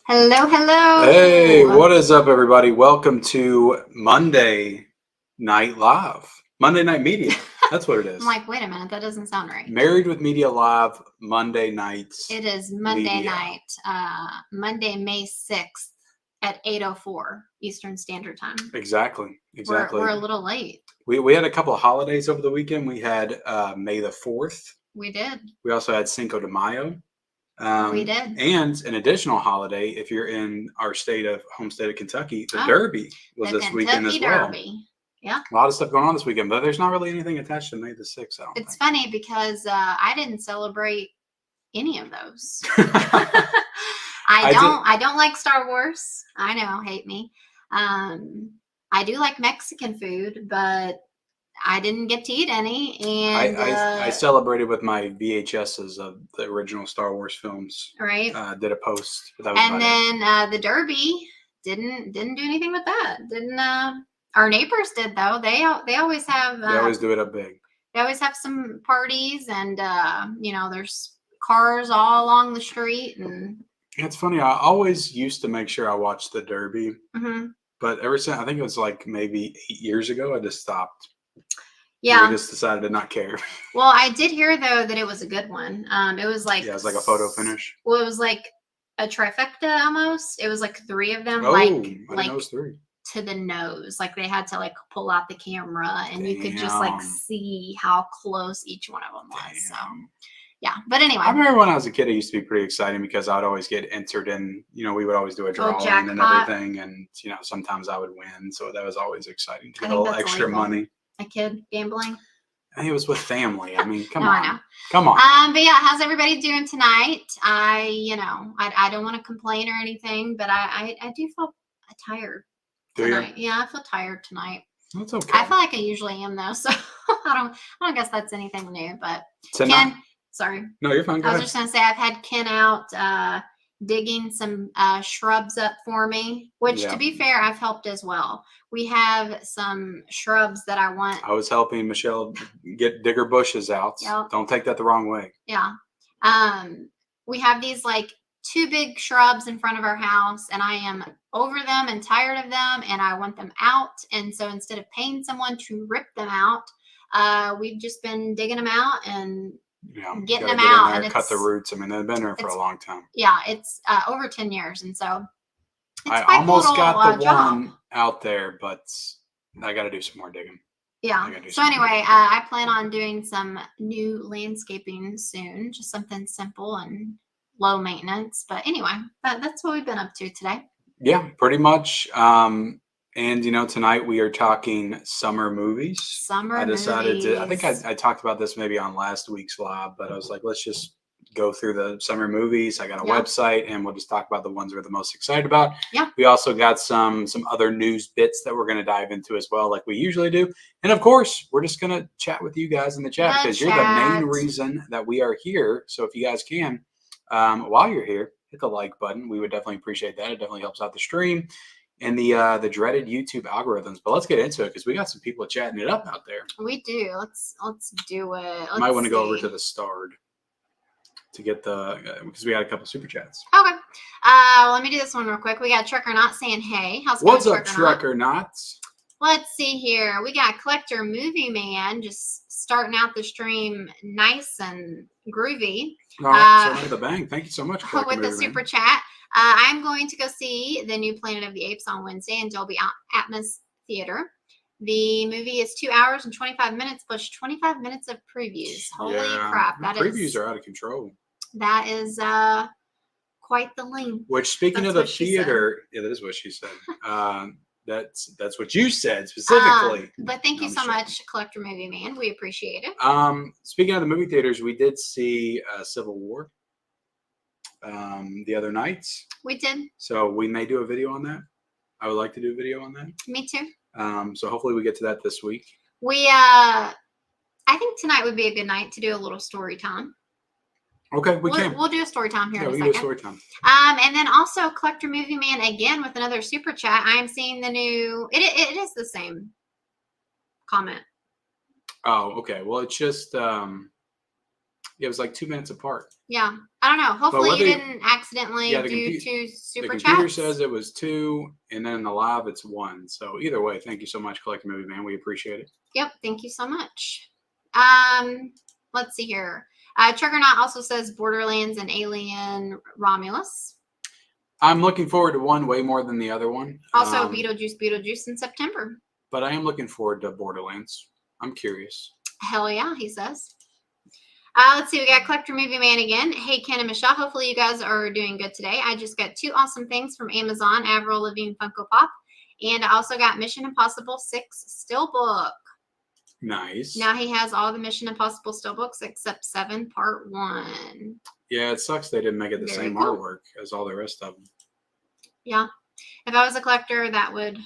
Hello, hello. Hey, what is up, everybody? Welcome to Monday Night Live. Monday Night Media. That's what it is. I'm like, wait a minute, that doesn't sound right. Married with Media Live, Monday nights. It is Monday media. night, Monday, May 6th at 8:04 Eastern Standard Time. Exactly. We're a little late. We had a couple of holidays over the weekend. We had May the 4th. We did. We also had Cinco de Mayo. We did. And an additional holiday, if you're in our home state of Kentucky, the Derby was this weekend as well. Derby. Yeah. A lot of stuff going on this weekend, but there's not really anything attached to May the 6th, I don't It's think. funny because I didn't celebrate any of those. I don't like Star Wars. I know, hate me. I do like Mexican food, but I didn't get to eat any, and I celebrated with my VHSs of the original Star Wars films. Right. Did a post. But that was and then the Derby didn't do anything with that. Didn't our neighbors did though? They always have. They always do it up big. They always have some parties, and there's cars all along the street, and it's funny. I always used to make sure I watched the Derby, mm-hmm. but ever since I think it was like maybe 8 years ago, I just stopped. Yeah, we just decided to not care. Well, I did hear though that it was a good one. It was like it was like a photo finish. Well, it was like a trifecta almost. It was like three of them, I like know it was three. To the nose. Like they had to like pull out the camera, and you could just like see how close each one of them was. So yeah, but anyway. I remember when I was a kid, it used to be pretty exciting because I'd always get entered in. We would always do a drawing and everything, and sometimes I would win. So that was always exciting to get a little extra money. A kid gambling. I think it was with family. I mean, come on. I know. Come on. But yeah, how's everybody doing tonight? I don't want to complain or anything, but I do feel tired tonight. Yeah, I feel tired tonight. That's okay. I feel like I usually am though, so I don't guess that's anything new. But tonight. Ken, sorry. No, you're fine. I was just gonna say I've had Ken out digging some shrubs up for me, which to be fair, I've helped as well. We have some shrubs that I want. I was helping Michelle dig her bushes out. Yep. Don't take that the wrong way. Yeah. We have these like two big shrubs in front of our house, and I am over them and tired of them, and I want them out. And so instead of paying someone to rip them out, we've just been digging them out and getting them out and cut the roots. I mean, they've been there for a long time. Yeah, it's over 10 years, and so I almost got the one out there, but I got to do some more digging. Yeah. So anyway, I plan on doing some new landscaping soon, just something simple and low maintenance. But anyway, that's what we've been up to today. Yeah, pretty much. And tonight we are talking summer movies. I decided to. I think I talked about this maybe on last week's live, but I was like, let's just go through the summer movies. I got a website, and we'll just talk about the ones we're the most excited about. Yeah. We also got some other news bits that we're going to dive into as well, like we usually do. And of course, we're just going to chat with you guys in the chat because you're the main reason that we are here. So if you guys can, while you're here, hit the like button. We would definitely appreciate that. It definitely helps out the stream and the dreaded YouTube algorithms. But let's get into it because we got some people chatting it up out there. We do. Let's do it. Might want to go over to the Starred to get because we got a couple super chats. Okay. Let me do this one real quick. We got Truck or Not saying hey. What's up, Truck or Not? Let's see here. We got Collector Movie Man just starting out the stream nice and groovy. All right, so the bang. Thank you so much. With the super chat. I'm going to go see the new Planet of the Apes on Wednesday in Dolby Atmos Theater. The movie is 2 hours and 25 minutes plus 25 minutes of previews. Holy crap. Previews are out of control. That is quite the length. Which, speaking of the theater, that is what she said. That's what you said specifically. But thank you so much, Collector Movie Man. We appreciate it. Speaking of the movie theaters, we did see Civil War the other night. We did. So we may do a video on that. I would like to do a video on that. Me too. So hopefully we get to that this week. I think tonight would be a good night to do a little story time. Okay, we'll do a story time here in a second. We can do a story time. And then also Collector Movie Man again with another super chat. I am seeing the new. It is the same comment. Oh, okay. Well, it's just It was like 2 minutes apart. Yeah. I don't know. Hopefully you didn't accidentally do 2 super chats. The computer says it was 2, and then in the live it's 1. So either way, thank you so much, Collector Movie Man. We appreciate it. Yep. Thank you so much. Let's see here. Triggernaut also says Borderlands and Alien Romulus. I'm looking forward to one way more than the other one. Also, Beetlejuice in September. But I am looking forward to Borderlands. I'm curious. Hell yeah, he says. Let's see. We got Collector Movie Man again. Hey, Ken and Michelle. Hopefully you guys are doing good today. I just got 2 awesome things from Amazon, Avril Lavigne Funko Pop. And I also got Mission Impossible 6 Steelbook. Nice. Now he has all the Mission Impossible Steelbooks except 7 Part 1. Yeah, it sucks they didn't make it the same artwork as all the rest of them. Yeah. If I was a collector, that would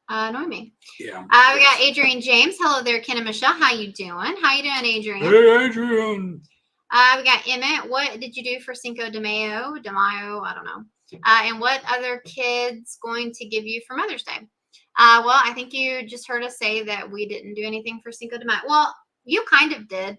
annoy me. Yeah. We got Adrian James. Hello there, Ken and Michelle. How you doing? How you doing, Adrian? Hey, Adrian. We got Emmett. What did you do for Cinco de Mayo? I don't know. And what other kids going to give you for Mother's Day? Well, I think you just heard us say that we didn't do anything for Cinco de Mayo. Well, you kind of did.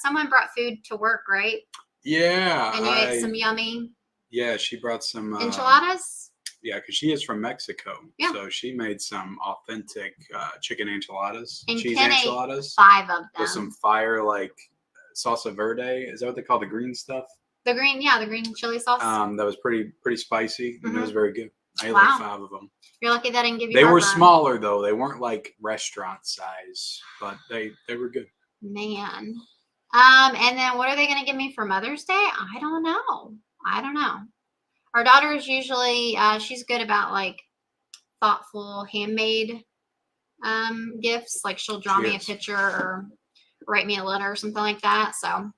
Someone brought food to work, right? Yeah. And you ate some yummy. Yeah, she brought some enchiladas. Yeah, because she is from Mexico. Yeah. So she made some authentic chicken enchiladas, and cheese Ken enchiladas. Ate 5 of them. With some fire, like salsa verde. Is that what they call the green stuff? The green chili sauce. That was pretty spicy, and it was very good. I ate Wow. like 5 of them. You're lucky that didn't give you They were heartburn. smaller, though. They weren't like restaurant size, but they were good. Man. And then what are they going to give me for Mother's Day? I don't know. Our daughter is usually, she's good about like thoughtful handmade gifts. Like she'll draw me a picture or write me a letter or something like that. So,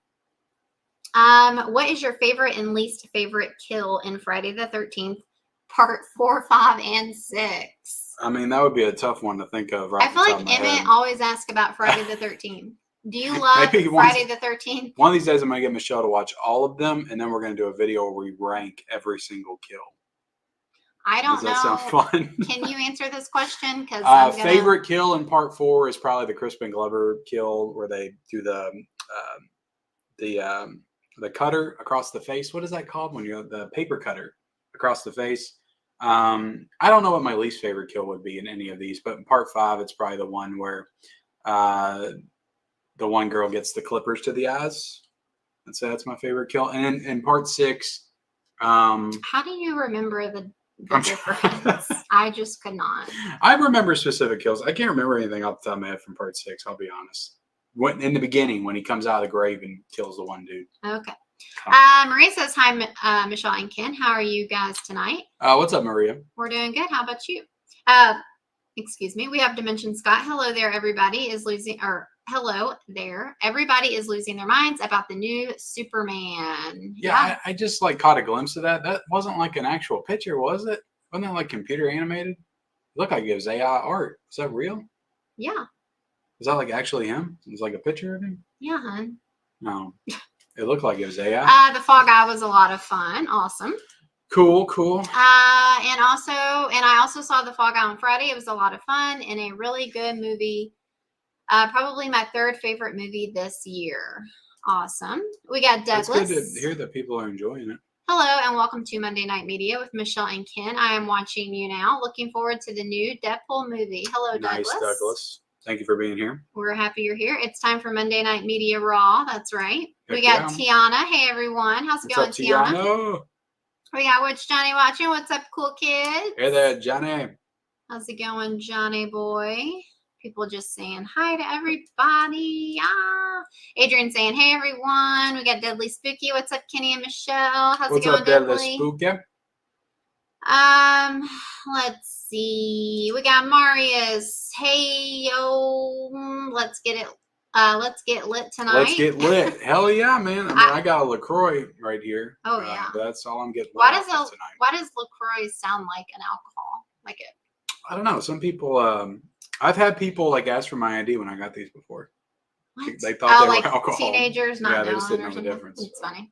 what is your favorite and least favorite kill in Friday the 13th, part 4, 5, and 6? I mean, that would be a tough one to think of. I feel like Emmett always asks about Friday the 13th. Do you love Friday the 13th? One of these days, I'm going to get Michelle to watch all of them, and then we're going to do a video where we rank every single kill. I don't know. Does that sound fun? Can you answer this question? Because favorite kill in part 4 is probably the Crispin Glover kill, where they do the cutter across the face. What is that called when you have the paper cutter across the face? I don't know what my least favorite kill would be in any of these, but in part 5, it's probably the one where the one girl gets the clippers to the eyes. And so that's my favorite kill. And in part 6, how do you remember the difference? I just could not. I remember specific kills. I can't remember anything off the top of my head from part 6, I'll be honest. In the beginning, when he comes out of the grave and kills the one dude. Okay. Maria says, hi, Michelle and Ken. How are you guys tonight? What's up, Maria? We're doing good. How about you? Excuse me. We have Dimension Scott. Hello there, everybody hello there. Everybody is losing their minds about the new Superman. Yeah. I just caught a glimpse of that. That wasn't like an actual picture, was it? Wasn't that like computer animated? It looked like it was AI art. Is that real? Yeah. Is that like actually him? It was like a picture of him? Yeah, hon. No. It looked like it was AI. The Fall Guy was a lot of fun. Awesome. Cool. And I also saw the Fall Guy on Friday. It was a lot of fun and a really good movie. Probably my 3rd favorite movie this year. Awesome. We got Douglas. It's good to hear that people are enjoying it. Hello and welcome to Monday Night Media with Michelle and Ken. I am watching you now. Looking forward to the new Deadpool movie. Hello, Douglas. Nice, Douglas. Thank you for being here. We're happy you're here. It's time for Monday Night Media Raw. That's right. Heck we got Tiana. Hey, everyone. How's it going, Tiana? We got What's Johnny watching? What's up, cool kids? Hey there, Johnny. How's it going, Johnny boy? People just saying hi to everybody. Adrian saying, hey, everyone. We got Deadly Spooky. What's up, Kenny and Michelle? How's it going, Deadly Spooky? Let's see. We got Marius. Hey, yo. Let's get lit tonight. Let's get lit. Hell yeah, man. I got a LaCroix right here. Oh, yeah. But that's all I'm getting lit why does tonight. Why does LaCroix sound like an alcohol? Like it? I don't know. Some people, I've had people ask for my ID when I got these before. What? They thought they like were alcohol. Teenagers not they just knowing didn't or know the something. difference. It's funny.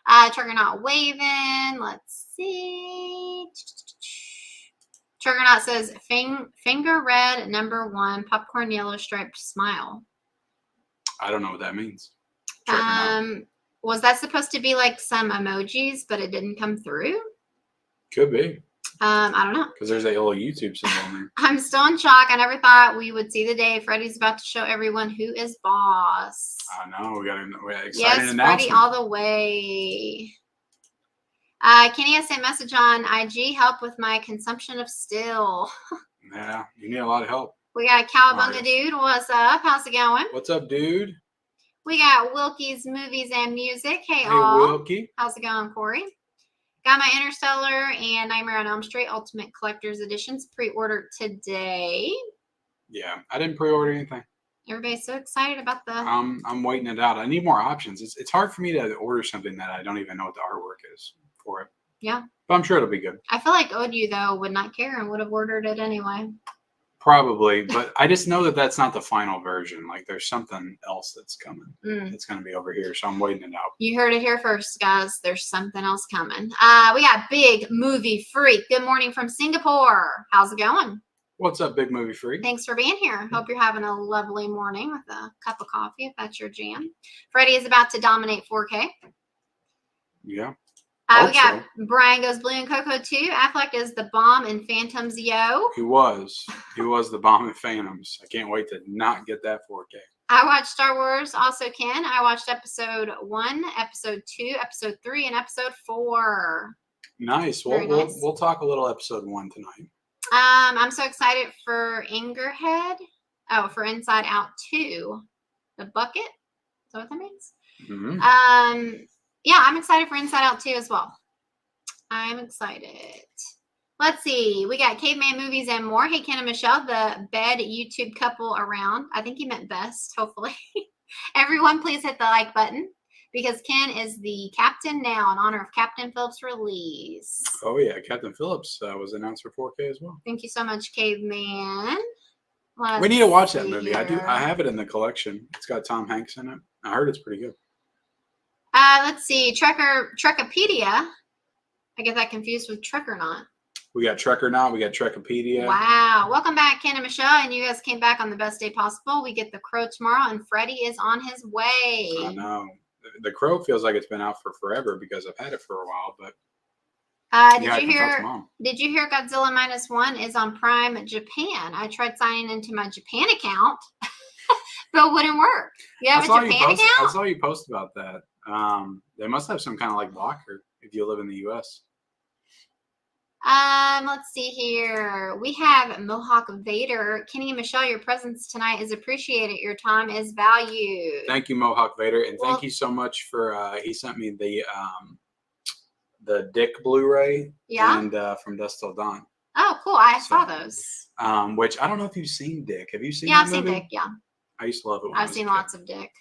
Triggernaut waving. Let's see. Triggernaut says finger red number 1 popcorn yellow striped smile. I don't know what that means. Check it out. Was that supposed to be like some emojis, but it didn't come through? Could be. I don't know. Because there's a little YouTube symbol in there. I'm still in shock. I never thought we would see the day Freddie's about to show everyone who is boss. I know. We got an exciting yes, announcement. Freddie all the way. Kenny has sent message on IG, help with my consumption of still. Yeah, you need a lot of help. We got Cowabunga Dude. What's up? How's it going? What's up, dude? We got Wilkie's Movies and Music. Hey all. Wilkie. How's it going, Corey? Got my Interstellar and Nightmare on Elm Street Ultimate Collector's Editions pre-ordered today. Yeah, I didn't pre-order anything. Everybody's so excited about the... I'm waiting it out. I need more options. It's hard for me to order something that I don't even know what the artwork is for it. Yeah. But I'm sure it'll be good. I feel like Odu, though, would not care and would have ordered it anyway. Probably, but I just know that that's not the final version. Like, there's something else that's coming. It's going to be over here, so I'm waiting it out. You heard it here first, guys. There's something else coming. We got Big Movie Freak. Good morning from Singapore. How's it going? What's up, Big Movie Freak? Thanks for being here. Hope you're having a lovely morning with a cup of coffee, if that's your jam. Freddie is about to dominate 4K. Yeah. We got Brian Goes Blue and Coco 2. Affleck is the bomb in Phantoms, yo. He was the bomb in Phantoms. I can't wait to not get that 4K. I watched Star Wars, also Ken. I watched episode 1, episode 2, episode 3, and episode 4. Nice. We'll talk a little episode 1 tonight. I'm so excited for Angerhead. Oh, for Inside Out 2. The bucket. Is that what that means? Mm-hmm. Yeah, I'm excited for Inside Out 2 as well. I'm excited. Let's see. We got Caveman Movies and more. Hey, Ken and Michelle, the bed YouTube couple around. I think he meant best, hopefully. Everyone, please hit the like button because Ken is the captain now in honor of Captain Phillips' release. Oh, yeah. Captain Phillips was announced for 4K as well. Thank you so much, Caveman. We need to watch that movie. I have it in the collection. It's got Tom Hanks in it. I heard it's pretty good. Let's see. Trekkopedia. I get that confused with Trekkernaut. We got Trekkernaut. We got Trekkopedia. Wow. Welcome back, Ken and Michelle. And you guys came back on the best day possible. We get The Crow tomorrow, and Freddie is on his way. I know. The Crow feels like it's been out for forever because I've had it for a while. But did you hear Godzilla -1 is on Prime Japan? I tried signing into my Japan account, but it wouldn't work. You have a Japan account? I saw you post about that. They must have some kind of like blocker if you live in the U.S. Let's see here. We have Mohawk Vader. Kenny and Michelle, your presence tonight is appreciated. Your time is valued. Thank you, Mohawk Vader, and thank you so much for he sent me the Dick Blu-ray and from Dusk Till Dawn. Oh, cool. I saw those. Which I don't know if you've seen Dick. Have you seen? Yeah, I've seen Dick. Yeah. I used to love it. I've seen lots of Dick.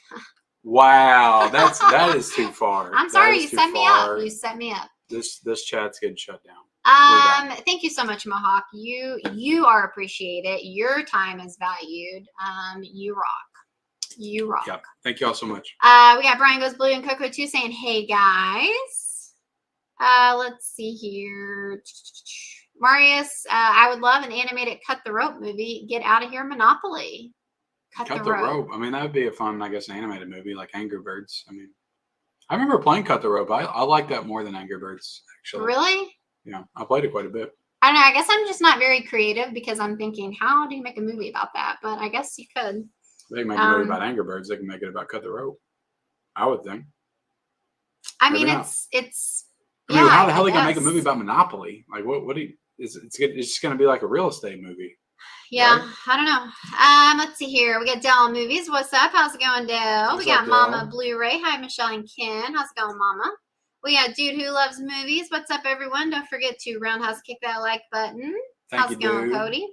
Wow, that is too far. I'm sorry, you set me up. You set me up. This chat's getting shut down. Thank you so much, Mohawk. You are appreciated. Your time is valued. You rock. You rock. Yeah. Thank you all so much. We got Brian Goes Blue and Coco 2 saying, hey guys. Let's see here. Marius, I would love an animated Cut the Rope movie. Get out of here, Monopoly. Cut the rope. I mean, that would be a fun, I guess, animated movie like Angry Birds. I mean, I remember playing Cut the Rope. I like that more than Angry Birds, actually. Really? Yeah, I played it quite a bit. I don't know. I guess I'm just not very creative because I'm thinking, how do you make a movie about that? But I guess you could. They can make a movie about Angry Birds. They can make it about Cut the Rope. I would think. I mean, it's. I mean, how the hell are they gonna make a movie about Monopoly? Like, what do you? It's just gonna be like a real estate movie. Yeah, right? I don't know. Let's see here. We got Dell Movies. What's up? How's it going, Dell? We got Mama Blu-ray. Hi, Michelle and Ken. How's it going, Mama? We got Dude Who Loves Movies. What's up, everyone? Don't forget to roundhouse kick that like button. How's it going, Cody?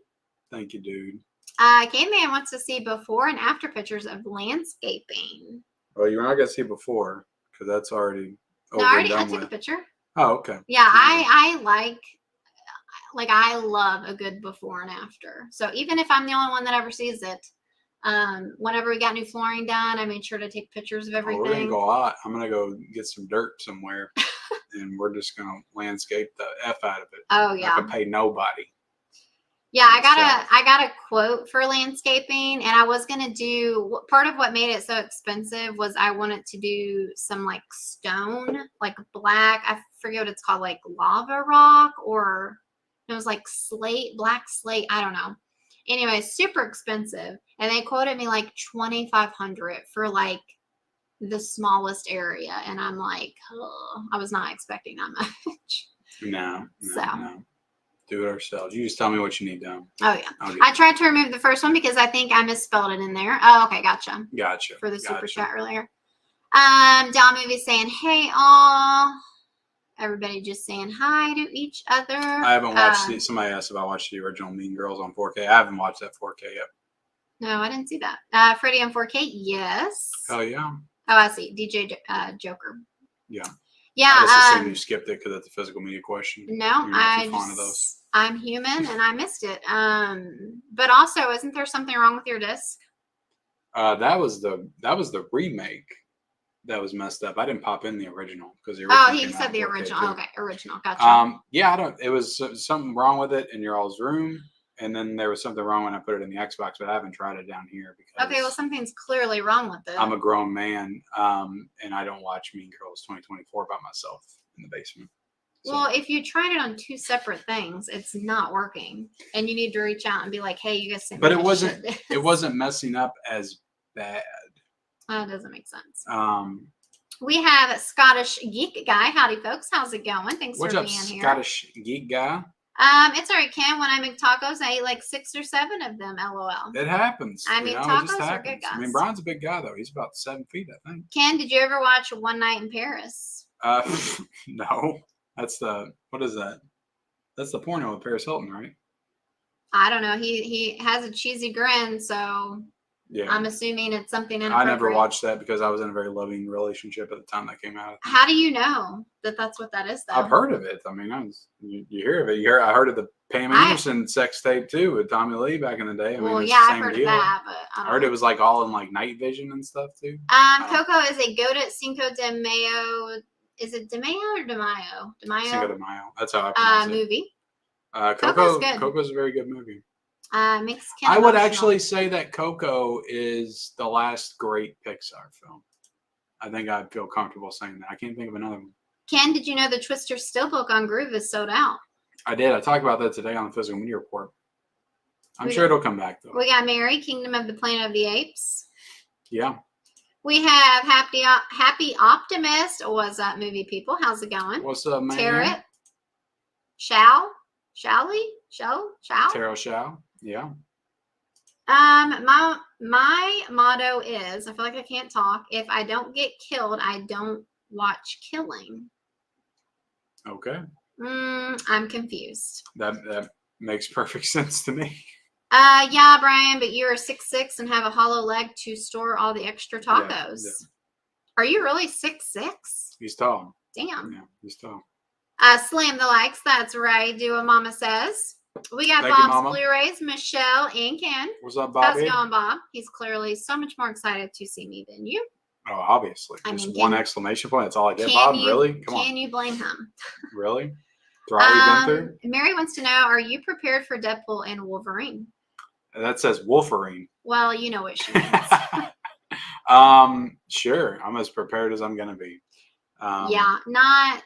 Thank you, dude. K-Man wants to see before and after pictures of landscaping. Well, you're not gonna see before because that's already over. No, I took a picture. Oh, okay. Yeah, I like I love a good before and after. So even if I'm the only one that ever sees it, whenever we got new flooring done, I made sure to take pictures of everything. We're gonna go out. I'm gonna go get some dirt somewhere, and we're just gonna landscape the F out of it. Oh yeah. Not gonna pay nobody. Yeah, I got a quote for landscaping, and I was gonna do part of what made it so expensive was I wanted to do some like stone, like black. I forget what it's called, like lava rock, or it was like slate, black slate. I don't know. Anyway, super expensive, and they quoted me like 2,500 for like the smallest area, and I'm like, oh, I was not expecting that much. No. So. Do it ourselves. You just tell me what you need done. Oh yeah. I tried to remove the first one because I think I misspelled it in there. Oh, okay, gotcha. For the super chat earlier. Down Movie saying, hey all. Everybody just saying hi to each other. I haven't watched somebody asked if I watched the original Mean Girls on 4K. I haven't watched that 4K yet. No, I didn't see that. Freddie on 4K, yes. Oh yeah. Oh, I see. DJ Joker. Yeah. Yeah. I just assumed you skipped it because it's a physical media question. No, I'm human and I missed it. But also, isn't there something wrong with your disc? That was the remake that was messed up. I didn't pop in the original because the original. Oh, he said the original. Okay, original. Gotcha. Yeah, it was something wrong with it in your all's room. And then there was something wrong when I put it in the Xbox, but I haven't tried it down here because. Okay, well, something's clearly wrong with it. I'm a grown man, and I don't watch Mean Girls 2024 by myself in the basement. So. Well, if you tried it on two separate things, it's not working, and you need to reach out and be like, "Hey, you guys sent me." But it wasn't. It wasn't messing up as bad. That doesn't make sense. We have Scottish Geek Guy. Howdy, folks. How's it going? Thanks for being here. Scottish Geek Guy? It's all right, Ken. When I make tacos, I eat like 6 or 7 of them. LOL. It happens. I mean, tacos are good guys. I mean, Brian's a big guy though. He's about 7 feet, I think. Ken, did you ever watch One Night in Paris? No. That's what is that? That's the porno with Paris Hilton, right? I don't know. He has a cheesy grin, so yeah. I'm assuming it's something inappropriate. I never watched that because I was in a very loving relationship at the time that came out. How do you know that that's what that is, though? I've heard of it. I mean, you hear of it. I heard of the Pam Anderson sex tape too with Tommy Lee back in the day. I mean, I've heard of that, but I heard it was like all in like night vision and stuff too. Coco is a goat at Cinco de Mayo. Is it De Mayo or De Mayo? De Mayo. Cinco de Mayo. That's how I pronounce it. Movie. Coco's good. Coco's a very good movie. Mexican. I would actually say that Coco is the last great Pixar film. I think I'd feel comfortable saying that. I can't think of another one. Ken, did you know the Twister Steelbook on Groove is sold out? I did. I talked about that today on the Physical Media Report. I'm sure it'll come back though. We got Mary, Kingdom of the Planet of the Apes. Yeah. We have Happy Optimist. What's up, movie people? How's it going? What's up, man? Tarot. Tarot Shao. Yeah. My motto is, I feel like I can't talk. If I don't get killed, I don't watch killing. Okay. I'm confused. That makes perfect sense to me. Yeah, Brian, but you're 6'6" and have a hollow leg to store all the extra tacos. Yeah. Are you really 6'6"? He's tall. Damn. Yeah, he's tall. Slam the likes. That's right. Do what Mama says. We got Bob's Blu-rays, Michelle and Ken. What's up, Bob? How's it going, Bob? He's clearly so much more excited to see me than you. Oh, obviously. Just one exclamation point. That's all I get, Bob. Really? Come on. Can you blame him? Really? Through all you've been through? Mary wants to know, are you prepared for Deadpool and Wolverine? That says Wolverine. Well, you know what she means. Sure. I'm as prepared as I'm going to be. Yeah, not.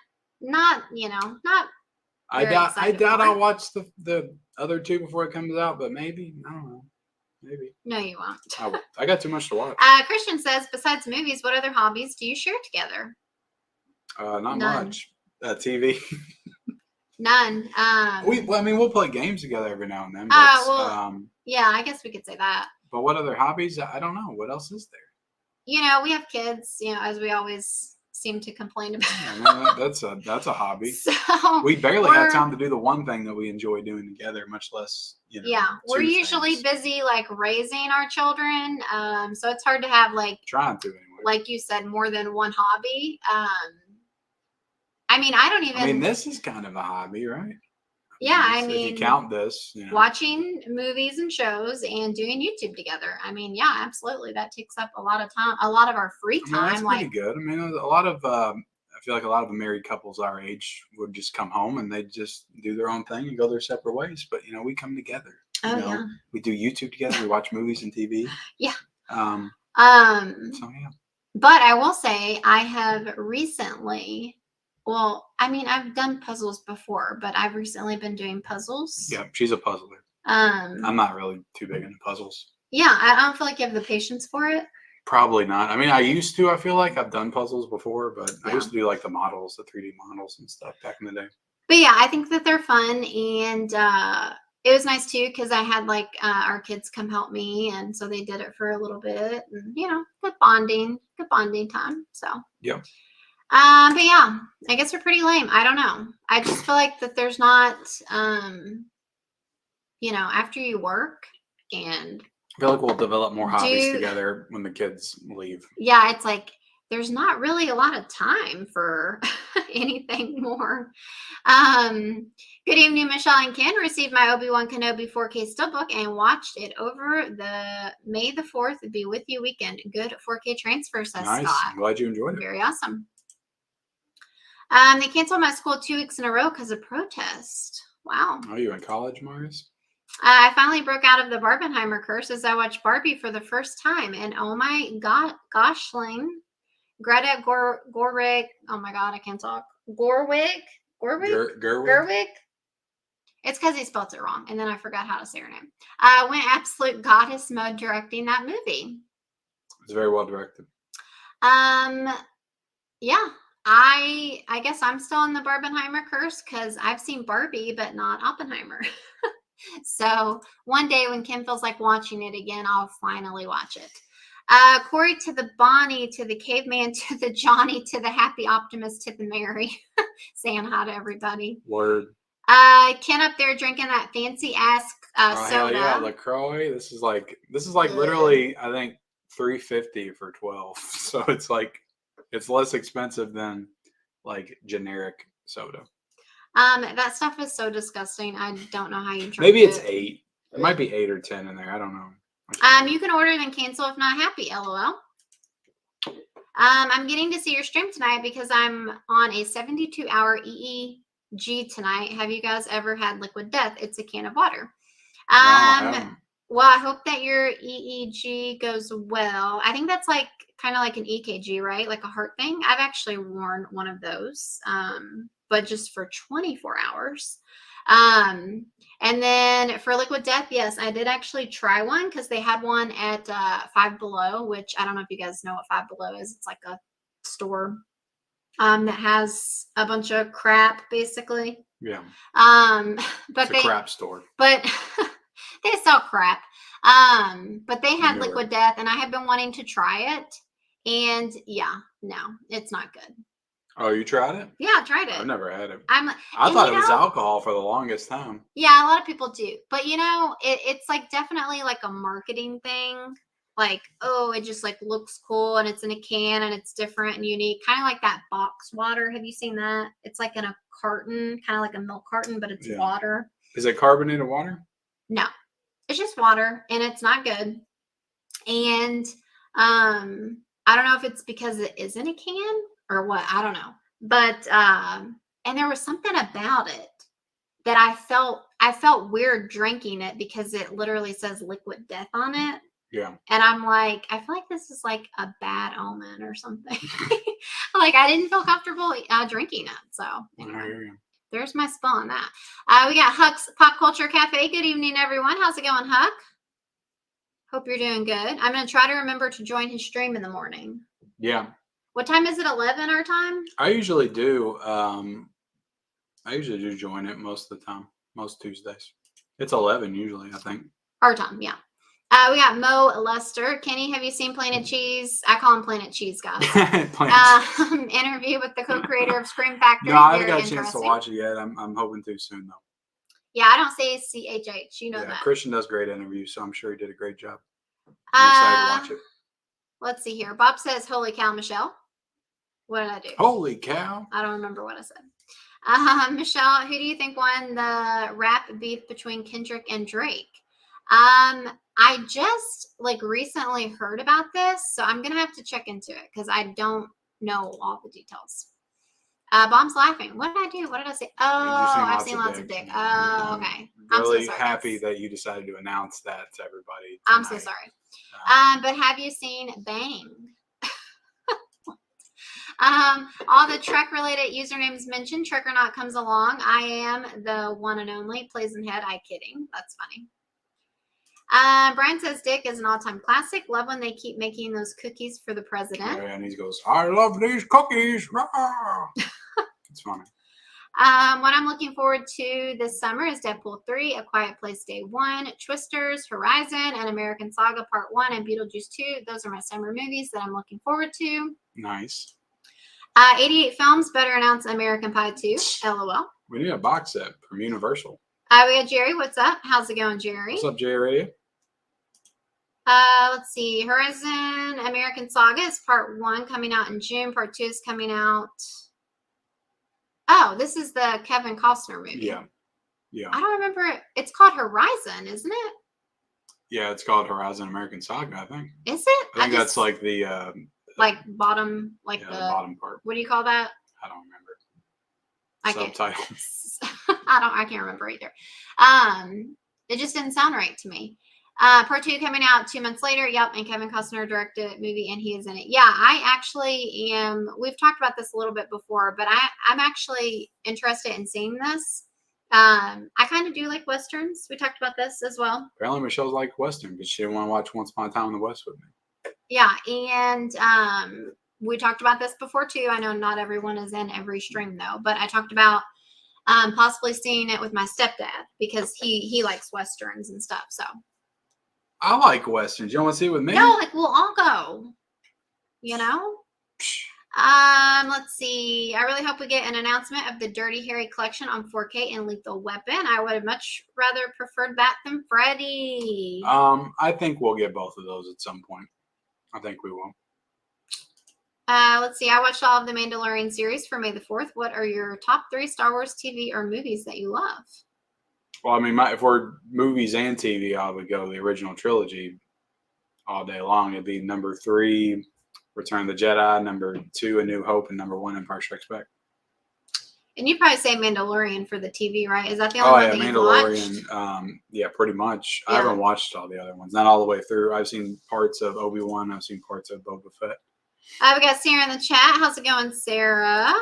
I doubt I'll watch the other two before it comes out, but maybe. I don't know. Maybe. No, you won't. I got too much to watch. Christian says, besides movies, what other hobbies do you share together? Not much. TV. None. We'll play games together every now and then. But, yeah, I guess we could say that. But what other hobbies? I don't know. What else is there? We have kids. As we always seem to complain about. Yeah, that's a hobby. So we barely have time to do the one thing that we enjoy doing together, much less. Yeah, we're usually busy raising our children. So it's hard to have trying to anyway. Like you said, more than one hobby. I don't even. This is kind of a hobby, right? Yeah, if you count this, watching movies and shows and doing YouTube together. Yeah, absolutely. That takes up a lot of time, a lot of our free time. That's pretty good. A lot of feel like a lot of the married couples our age would just come home and they just do their own thing and go their separate ways. But we come together. Yeah. We do YouTube together. We watch movies and TV. Yeah. So yeah. But I will say I have recently. Well, I mean, I've done puzzles before, but I've recently been doing puzzles. Yeah, she's a puzzler. I'm not really too big into puzzles. Yeah, I don't feel like you have the patience for it. Probably not. I mean, I used to. I feel like I've done puzzles before, but I used to do like the models, the 3D models and stuff back in the day. But yeah, I think that they're fun, and it was nice too because I had like our kids come help me, and so they did it for a little bit, and good bonding time. So yeah. But yeah, I guess they're pretty lame. I don't know. I just feel like that there's not, after you work and I feel like we'll develop more hobbies together when the kids leave. Yeah, it's like there's not really a lot of time for anything more. Good evening, Michelle and Ken. Received my Obi-Wan Kenobi 4K steelbook and watched it over the May the 4th Be With You weekend. Good 4K transfer, says nice. Scott. I'm glad you enjoyed it. Very awesome. They canceled my school 2 weeks in a row because of protest. Wow. Are you in college, Marius? I finally broke out of the Barbenheimer curse as I watched Barbie for the first time. And oh my goshling, Greta Gorwig. Oh my God, I can't talk. Gerwig? It's because he spelled it wrong. And then I forgot how to say her name. Went absolute goddess mode directing that movie. It's very well directed. Yeah. I guess I'm still in the Barbenheimer curse because I've seen Barbie, but not Oppenheimer. So one day when Kim feels like watching it again, I'll finally watch it. Corey to the Bonnie, to the caveman, to the Johnny, to the happy optimist, to the Mary. Saying hi to everybody. Word. Ken up there drinking that fancy ass soda. Hell yeah, LaCroix. This is like literally, I think $3.50 for 12. So it's less expensive than like generic soda. That stuff is so disgusting. I don't know how you drink Maybe it's it. 8. It might be 8 or 10 in there. I don't know. You can order and cancel if not happy. LOL. I'm getting to see your stream tonight because I'm on a 72-hour EEG tonight. Have you guys ever had liquid death? It's a can of water. No, I haven't. Well, I hope that your EEG goes well. I think that's like kind of like an EKG, right? Like a heart thing. I've actually worn one of those, but just for 24 hours. And then for liquid death, yes, I did actually try one because they had one at 5 Below, which I don't know if you guys know what 5 Below is. It's like a store that has a bunch of crap, basically. Yeah. But it's a crap store. But they sell crap. But they had liquid death, and I have been wanting to try it. And yeah, no, it's not good. Oh, you tried it? Yeah, I tried it. I've never had it. I thought it was alcohol for the longest time. Yeah, a lot of people do. But it's like definitely like a marketing thing. Like, oh, it just like looks cool and it's in a can and it's different and unique. Kind of like that box water. Have you seen that? It's like in a carton, kind of like a milk carton, but it's water. Is it carbonated water? No. It's just water and it's not good. And I don't know if it's because it is in a can or what. I don't know. But and there was something about it that I felt weird drinking it because it literally says liquid death on it. Yeah. And I'm like, I feel like this is like a bad omen or something. Like I didn't feel comfortable drinking it. So anyway, there's my spill on that. We got Huck's Pop Culture Cafe. Good evening, everyone. How's it going, Huck? Hope you're doing good. I'm going to try to remember to join his stream in the morning. Yeah. What time is it? 11 our time? I usually do. I usually do join it most of the time. Most Tuesdays. It's 11 usually, I think. Our time, yeah. We got Mo Lester. Kenny, have you seen Planet Cheese? I call him Planet Cheese, guys. Interview with the co-creator of Scream Factory. No, I haven't got a chance to watch it yet. I'm hoping to soon, though. Yeah, I don't say CHH. You know that. Christian does great interviews, so I'm sure he did a great job. I'm excited to watch it. Let's see here. Bob says, holy cow, Michelle. What did I do? Holy cow. I don't remember what I said. Michelle, who do you think won the rap beef between Kendrick and Drake? I just recently heard about this, so I'm gonna have to check into it because I don't know all the details. Bomb's laughing. What did I do? What did I say? Oh, I've seen lots of dick. Oh, okay. I'm Really so sorry, happy guys. that you decided to announce that to everybody tonight. I'm so sorry. But have you seen Bang? All the Trek-related usernames mentioned. Trek or Not comes along. I am the one and only. Plays in head. I kidding. That's funny. Brian says Dick is an all-time classic. Love when they keep making those cookies for the president. Oh, yeah, and he goes, I love these cookies. It's funny. What I'm looking forward to this summer is Deadpool 3, A Quiet Place Day 1, Twisters, Horizon, and American Saga Part 1, and Beetlejuice 2. Those are my summer movies that I'm looking forward to. Nice. 88 Films better announce American Pie 2. LOL. We need a box set from Universal. We got Jerry. What's up? How's it going, Jerry? What's up, Jerry? Let's see. Horizon American Saga is Part 1 coming out in June. Part 2 is coming out. Oh, this is the Kevin Costner movie. Yeah. Yeah. I don't remember it. It's called Horizon, isn't it? Yeah, it's called Horizon American Saga, I think. Is it? I think that's like the bottom, like the bottom part. What do you call that? I don't remember. Subtitles. I can't remember either. It just didn't sound right to me. Part 2 coming out 2 months later. Yep, and Kevin Costner directed movie, and he is in it. Yeah, I actually am. We've talked about this a little bit before, but I'm actually interested in seeing this. I kind of do like westerns. We talked about this as well. Apparently, Michelle's like western, but she didn't want to watch Once Upon a Time in the West with me. Yeah, and we talked about this before too. I know not everyone is in every stream though, but I talked about possibly seeing it with my stepdad because he likes westerns and stuff. So I like westerns. You don't want to see it with me? no, like we'll all go. You know. Let's see. I really hope we get an announcement of the Dirty Harry collection on 4K and Lethal Weapon. I would have much rather preferred that than Freddy. I think we'll get both of those at some point. I think we will. Let's see. I watched all of the Mandalorian series for May the 4th. What are your top 3 Star Wars TV or movies that you love? Well, I mean, if we're movies and TV, I would go the original trilogy all day long. It'd be number 3, Return of the Jedi, number 2, A New Hope, and number 1, Empire Strikes Back. And you'd probably say Mandalorian for the TV, right? Is that the only one that you've watched? Mandalorian. Yeah, pretty much. Yeah. I haven't watched all the other ones, not all the way through. I've seen parts of Obi-Wan. I've seen parts of Boba Fett. We got Sarah in the chat. How's it going, Sarah?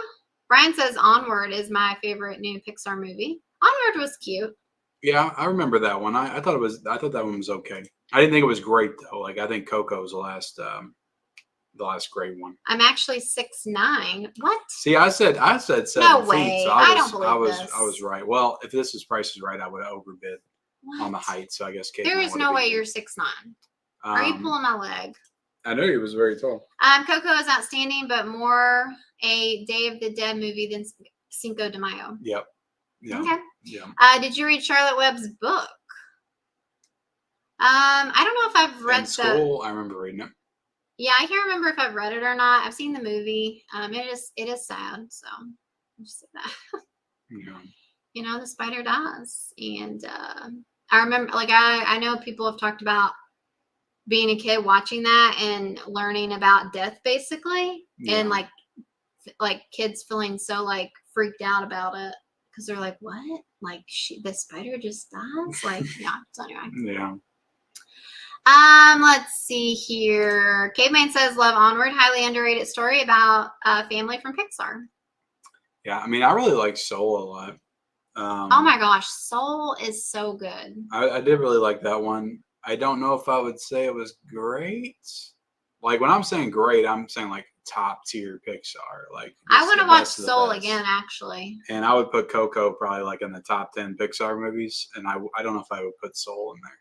Brian says Onward is my favorite new Pixar movie. Onward was cute. Yeah, I remember that one. I thought that one was okay. I didn't think it was great though. Like I think Coco was the last great one. I'm actually 6'9". What? See, I said 7 No feet. way. So I don't believe this. I was right. Well, if this is Price is Right, I would have overbid What? on the height. So I guess Kate There is no way you're 6'9". Are you pulling my leg? I know he was very tall. Coco is outstanding, but more a Day of the Dead movie than Cinco de Mayo. Yep. Yeah. Okay. Yeah. Did you read Charlotte Webb's book? I don't know if I've read In school, I remember reading it. Yeah, I can't remember if I've read it or not. I've seen the movie. It is sad. So I'll just say that. Yeah. You know, the spider dies, and I remember, like, I know people have talked about being a kid watching that and learning about death, basically, and like kids feeling so like freaked out about it because they're like, "What? Like, the spider just dies?" Like, yeah. So anyway. Yeah. Let's see here. Caveman says, love Onward, highly underrated story about a family from Pixar. Yeah, I mean, I really like Soul a lot. Oh my gosh, Soul is so good. I did really like that one. I don't know if I would say it was great. Like when I'm saying great, I'm saying like top tier Pixar. Like I want to watch Soul again, actually. And I would put Coco probably like in the top 10 Pixar movies. And I don't know if I would put Soul in there.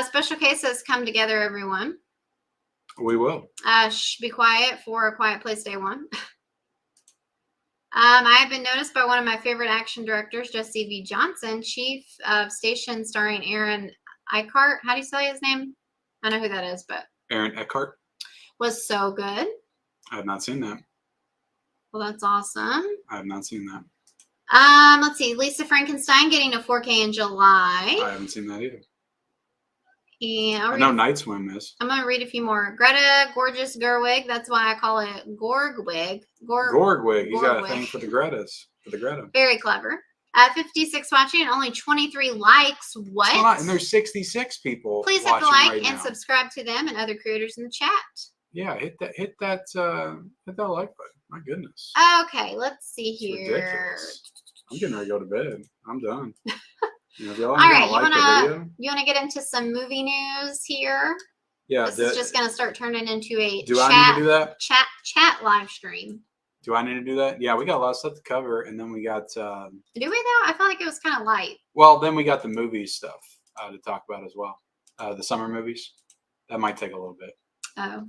Special cases come together, everyone. We will. Be quiet for A Quiet Place Day 1. I have been noticed by one of my favorite action directors, Jesse V. Johnson, Chief of Station, starring Aaron Eckhart. How do you say his name? I know who that is, but Aaron Eckhart was so good. I have not seen that. Well, that's awesome. I have not seen that. Let's see. Lisa Frankenstein getting a 4K in July. I haven't seen that either. And I know Night Swim is. I'm gonna read a few more. Greta Gorgeous Gerwig. That's why I call it Gorgwig. Gorgwig. He's got a thing for the Gretas. For the Greta. Very clever. 56 watching and only 23 likes. What? And there's 66 people. Please hit the like and subscribe to them and other creators in the chat. Yeah, hit that like button. My goodness. Okay, let's see here. It's ridiculous. I'm getting ready to go to bed. I'm done. All right, you wanna get into some movie news here? Yeah. This is just gonna start turning into a I need to do that? Chat live stream. Do I need to do that? Yeah, we got a lot of stuff to cover, and then we got. Do we though? I feel like it was kind of light. Well, then we got the movies stuff to talk about as well. The summer movies. That might take a little bit. Oh.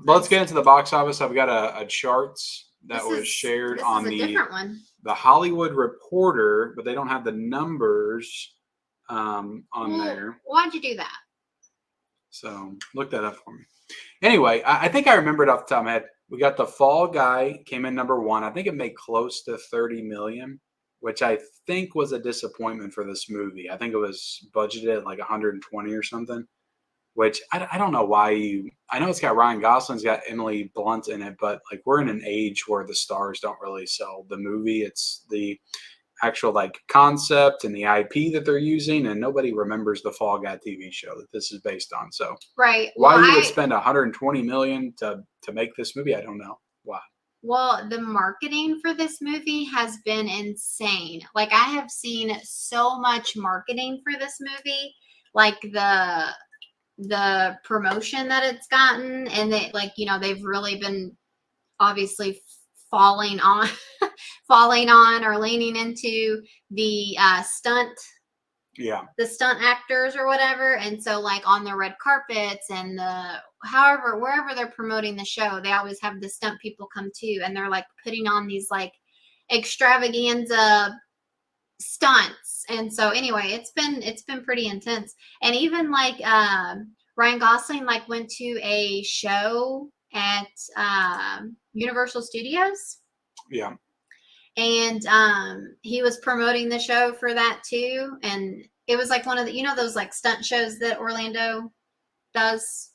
Let's get into the box office. I've got a charts that was shared on the Hollywood Reporter, but they don't have the numbers on there. Why'd you do that? So look that up for me. Anyway, I think I remember it off the top of my head. We got The Fall Guy came in number 1. I think it made close to 30 million, which I think was a disappointment for this movie. I think it was budgeted at like 120 or something, which I don't know why I know it's got Ryan Gosling's got Emily Blunt in it, but like we're in an age where the stars don't really sell the movie. It's the actual like concept and the IP that they're using, and nobody remembers the Fall Guy TV show that this is based on. So right, why you would spend 120 million to make this movie, I don't know why. Well, the marketing for this movie has been insane. Like I have seen so much marketing for this movie, like the promotion that it's gotten, and they they've really been obviously falling on or leaning into the stunt actors or whatever. And so like on the red carpets and wherever they're promoting the show, they always have the stunt people come too, and they're like putting on these like extravaganza stunts. And so anyway, it's been pretty intense. And even like Ryan Gosling like went to a show at Universal Studios. Yeah. And he was promoting the show for that too. And it was like one of the, those like stunt shows that Orlando does.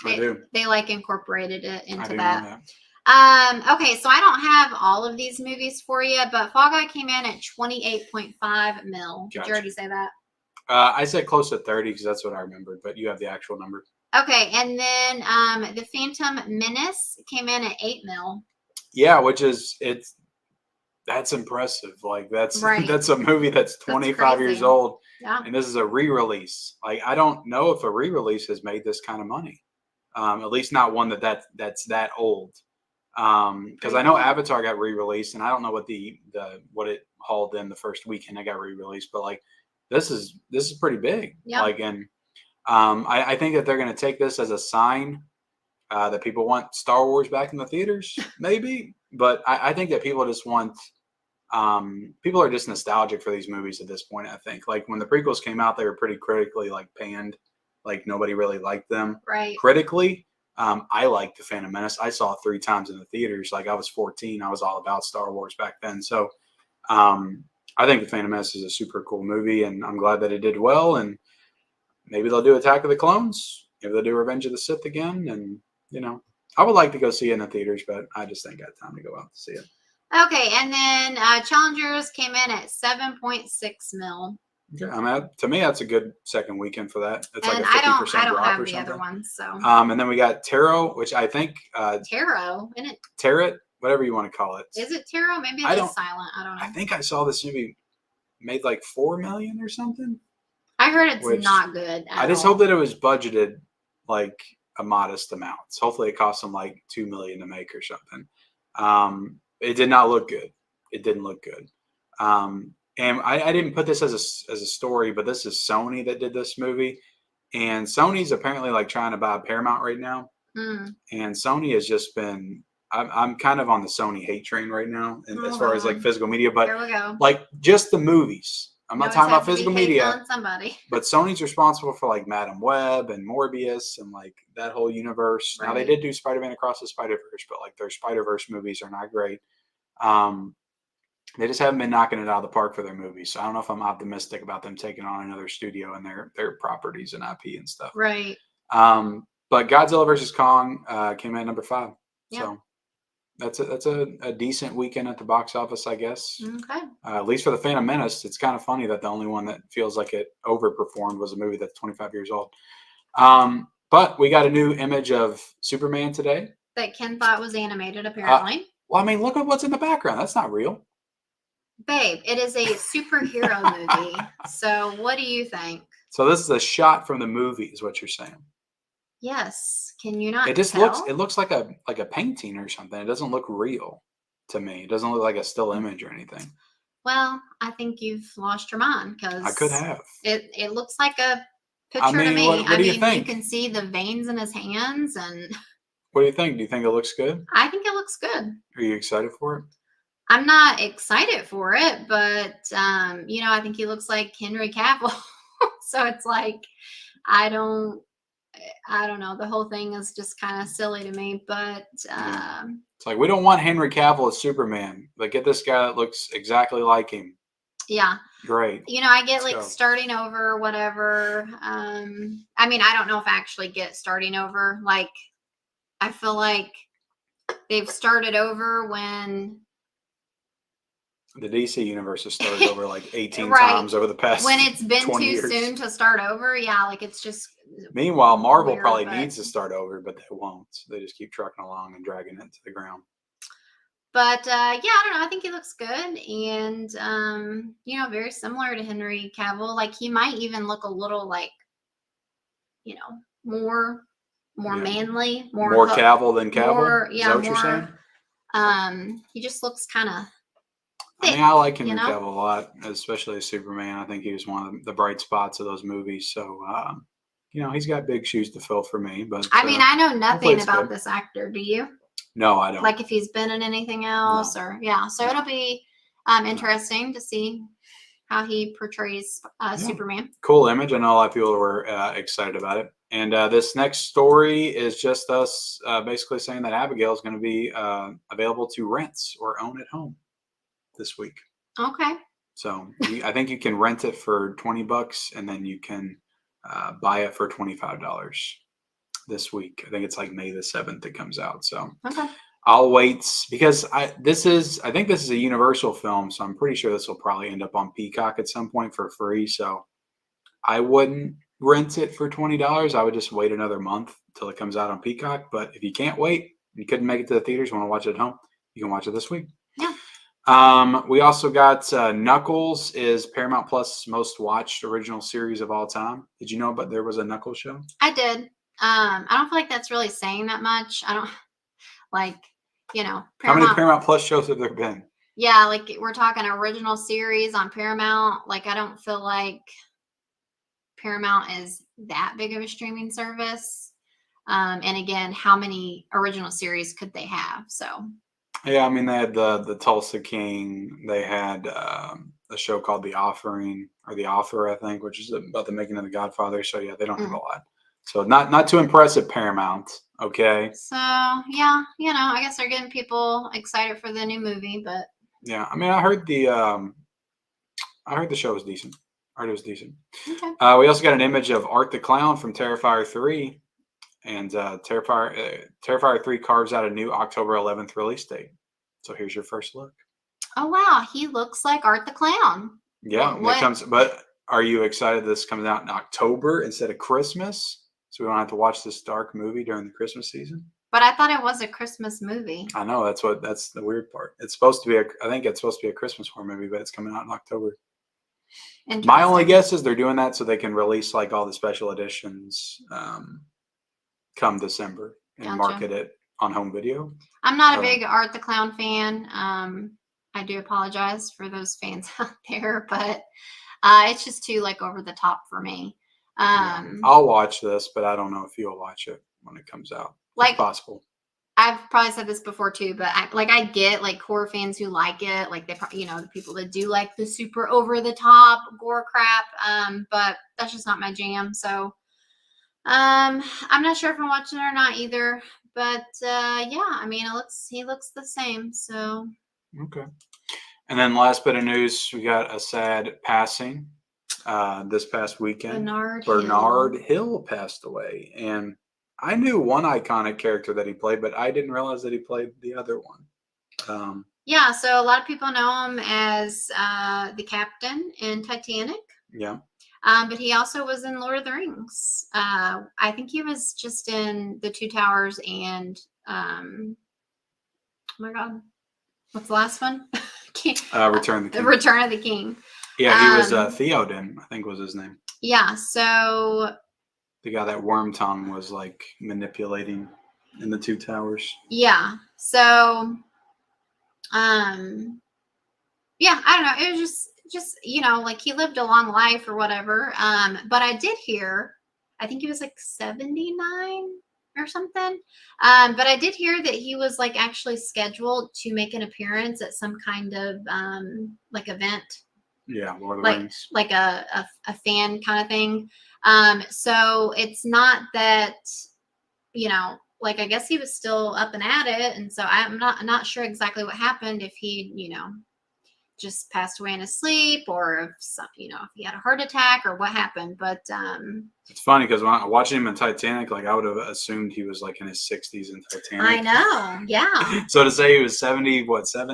I do. They like incorporated it into that. Okay, so I don't have all of these movies for you, but Fall Guy came in at 28.5 mil. Gotcha. Did you already say that? I said close to 30 because that's what I remembered, but you have the actual number. Okay, and then The Phantom Menace came in at 8 mil. Yeah, that's impressive. Like that's a movie that's 25 years old, and this is a re-release. Like I don't know if a re-release has made this kind of money, at least not one that's that old. Because I know Avatar got re-released, and I don't know what what it hauled in the first weekend it got re-released, but like this is pretty big. Yep. Like, and I think that they're going to take this as a sign that people want Star Wars back in the theaters, maybe. But I think that people just want people are just nostalgic for these movies at this point. I think like when the prequels came out, they were pretty critically like panned. Like nobody really liked them critically. I liked The Phantom Menace. I saw it 3 times in the theaters. Like I was 14. I was all about Star Wars back then. So I think The Phantom Menace is a super cool movie, and I'm glad that it did well. And maybe they'll do Attack of the Clones. Maybe they'll do Revenge of the Sith again. And, I would like to go see it in the theaters, but I just ain't got time to go out to see it. Okay, and then Challengers came in at 7.6 mil. Okay, to me, that's a good second weekend for that. It's and like a 50% I don't drop have or the something. other ones, so. And then we got Tarot, which I think Tarot, isn't it? Tarot, whatever you want to call it. Is it Tarot? Maybe it is silent. I don't know. I think I saw this movie made like 4 million or something. I heard it's not good. I just hope that it was budgeted like a modest amount. So hopefully it cost them like 2 million to make or something. It did not look good. It didn't look good. And I didn't put this as a story, but this is Sony that did this movie. And Sony's apparently like trying to buy Paramount right now. And Sony has just been, I'm kind of on the Sony hate train right now as far as like physical media, but here we go. Like just the movies. I'm not talking about physical media, but Sony's responsible for like Madam Web and Morbius and like that whole universe. Right. Now they did do Spider-Man Across the Spider-Verse, but like their Spider-Verse movies are not great. They just haven't been knocking it out of the park for their movies. So I don't know if I'm optimistic about them taking on another studio and their properties and IP and stuff. Right. But Godzilla versus Kong came in at number 5. Yeah. So that's a decent weekend at the box office, I guess. Okay. At least for the Phantom Menace, it's kind of funny that the only one that feels like it overperformed was a movie that's 25 years old. But we got a new image of Superman today that Ken thought was animated, apparently. Well, I mean, look at what's in the background. That's not real. Babe, it is a superhero movie. So what do you think? So this is a shot from the movie, is what you're saying. Yes. Can you not It just tell? looks like a painting or something. It doesn't look real to me. It doesn't look like a still image or anything. Well, I think you've lost your mind because I could have. It looks like a picture to me. What do you think? You can see the veins in his hands, and what do you think? Do you think it looks good? I think it looks good. Are you excited for it? I'm not excited for it, but I think he looks like Henry Cavill. So it's like I don't know. The whole thing is just kind of silly to me, but it's like we don't want Henry Cavill as Superman, but get this guy that looks exactly like him. Yeah. Great. I get like starting over or whatever. I mean, I don't know if I actually get starting over. Like, I feel like they've started over when the DC universe has started over like 18 right. times over the past when it's been 20 too years. soon to start over. Yeah, like it's just meanwhile Marvel probably needs to start over, but they won't. They just keep trucking along and dragging it to the ground. But I don't know. I think he looks good, and very similar to Henry Cavill. Like he might even look a little like, more manly, more Cavill than Cavill. More, is that what you're saying? He just looks kind of. I mean, I like Henry Cavill a lot, especially as Superman. I think he was one of the bright spots of those movies. So, he's got big shoes to fill for me. But I mean, I know nothing about this actor. Do you? No, I don't. Like if he's been in anything else So it'll be interesting to see how he portrays Superman. Cool image. I know a lot of people were excited about it. And this next story is just us basically saying that Abigail is going to be available to rent or own at home this week. Okay. So I think you can rent it for $20 and then you can buy it for $25 this week. I think it's like May the 7th it comes out. So okay. I'll wait because I think this is a Universal film, so I'm pretty sure this will probably end up on Peacock at some point for free. So I wouldn't rent it for $20. I would just wait another month until it comes out on Peacock. But if you can't wait, you couldn't make it to the theaters, want to watch it at home, you can watch it this week. Yeah. We also got Knuckles is Paramount Plus most watched original series of all time. Did you know but there was a Knuckles show? I did. I don't feel like that's really saying that much. I don't like, Paramount. How many Paramount Plus shows have there been? Yeah, like we're talking original series on Paramount. Like I don't feel like Paramount is that big of a streaming service. And again, how many original series could they have? So yeah, I mean they had the Tulsa King. They had a show called The Offering or The Offer, I think, which is about the making of The Godfather. So yeah, they don't have a lot. So not too impressive, Paramount. Okay. So yeah, I guess they're getting people excited for the new movie, but yeah, I mean, I heard the show was decent. I heard it was decent. Okay. We also got an image of Art the Clown from Terrifier 3, and Terrifier 3 carves out a new October 11th release date. So here's your first look. Oh wow, he looks like Art the Clown. Yeah, but are you excited this comes out in October instead of Christmas? So we don't have to watch this dark movie during the Christmas season. But I thought it was a Christmas movie. I know that's the weird part. It's supposed to be I think it's supposed to be a Christmas horror movie, but it's coming out in October. My only guess is they're doing that so they can release like all the special editions come December and market it on home video. I'm not a big Art the Clown fan. I do apologize for those fans out there, but it's just too like over the top for me. I'll watch this, but I don't know if you'll watch it when it comes out. Like it's possible. I've probably said this before too, but I get like horror fans who like it, like they the people that do like the super over the top gore crap. But that's just not my jam. So I'm not sure if I'm watching it or not either. But yeah, I mean he looks the same. So okay. And then last bit of news, we got a sad passing this past weekend. Bernard Hill passed away. And I knew one iconic character that he played, but I didn't realize that he played the other one. Yeah, so a lot of people know him as the captain in Titanic. Yeah. But he also was in Lord of the Rings. I think he was just in The Two Towers and oh my God, what's the last one? Return of the King. Return of the King. Yeah, he was Theoden, I think was his name. Yeah, so the guy that Wormtongue was like manipulating in The Two Towers. Yeah, so yeah, I don't know. It was just like he lived a long life or whatever. But I did hear, I think he was like 79 or something. But I did hear that he was like actually scheduled to make an appearance at some kind of like event. Yeah, Lord of the Rings. Like a fan kind of thing. So it's not that, like I guess he was still up and at it, and so I'm not sure exactly what happened, if he, just passed away in his sleep, or if if he had a heart attack or what happened. But it's funny because when I watching him in Titanic, like I would have assumed he was like in his 60s in Titanic. I know, yeah. So to say he was 7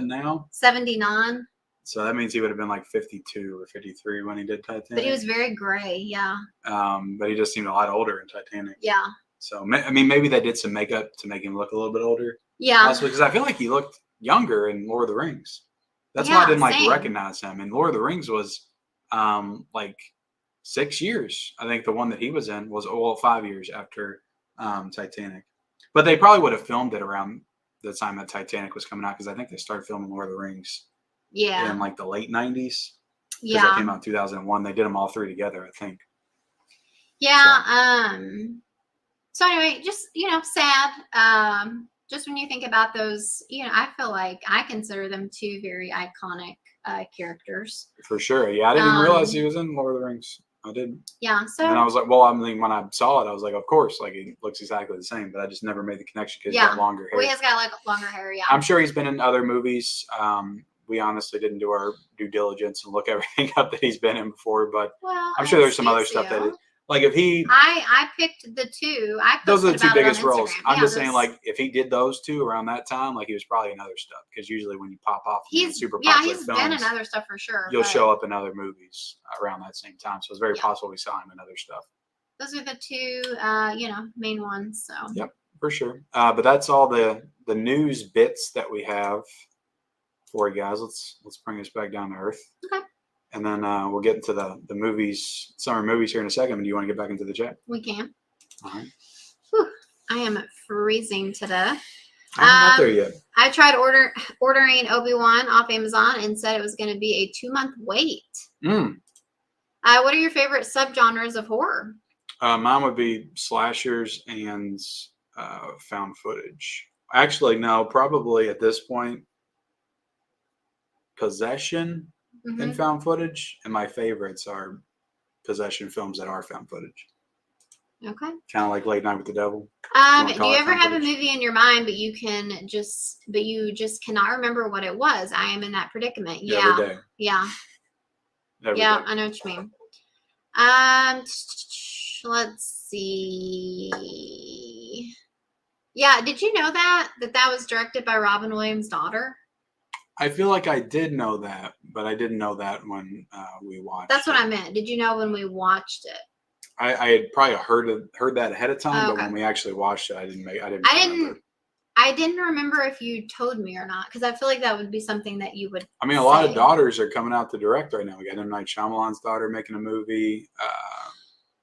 now? 79. So that means he would have been like 52 or 53 when he did Titanic. But he was very gray, yeah. But he just seemed a lot older in Titanic. Yeah. So I mean, maybe they did some makeup to make him look a little bit older. Yeah. Possibly, because I feel like he looked younger in Lord of the Rings. That's why I didn't recognize him. And Lord of the Rings was like 6 years. I think the one that he was in was 5 years after Titanic. But they probably would have filmed it around the time that Titanic was coming out, because I think they started filming Lord of the Rings in like the late 90s. Yeah. Because it came out in 2001. They did them all three together, I think. Yeah. So anyway, just, sad. Just when you think about those, I feel like I consider them two very iconic characters. For sure. Yeah, I didn't even realize he was in Lord of the Rings. I didn't. Yeah. So. And I was like, well, I mean, when I saw it, I was like, of course, like he looks exactly the same, but I just never made the connection because he's got longer hair. Well, he has got like longer hair, yeah. I'm sure he's been in other movies. We honestly didn't do our due diligence and look everything up that he's been in before, but I'm sure there's some other stuff that is. Like if he, I picked the two. Those are the two biggest roles. I'm just saying, like if he did those two around that time, like he was probably in other stuff, because usually when you pop off, he's super popular. He's been in other stuff for sure. You'll show up in other movies around that same time, so it's very possible we saw him in other stuff. Those are the two, main ones. So. Yep, for sure. But that's all the news bits that we have for you guys. Let's bring us back down to earth. Okay. And then we'll get into the movies, summer movies here in a second. Do you want to get back into the chat? We can. All right. Whew, I am freezing today. I'm not there yet. I tried ordering Obi-Wan off Amazon and said it was going to be a 2-month wait. What are your favorite subgenres of horror? Mine would be slashers and found footage. Actually, no, probably at this point, possession. And found footage, and my favorites are possession films that are found footage. Okay. Kind of like Late Night with the Devil. Do you ever have a movie in your mind, but you just cannot remember what it was? I am in that predicament. Yeah. Every day. Yeah. Every day. I know what you mean. Let's see. Yeah, did you know that was directed by Robin Williams' daughter? I feel like I did know that, but I didn't know that when we watched. That's what I meant. Did you know when we watched it? I had probably heard that ahead of time, but when we actually watched it, I didn't remember if you told me or not, because I feel like that would be something that you would. I mean, a lot of daughters are coming out to direct right now. We got M. Night Shyamalan's daughter making a movie.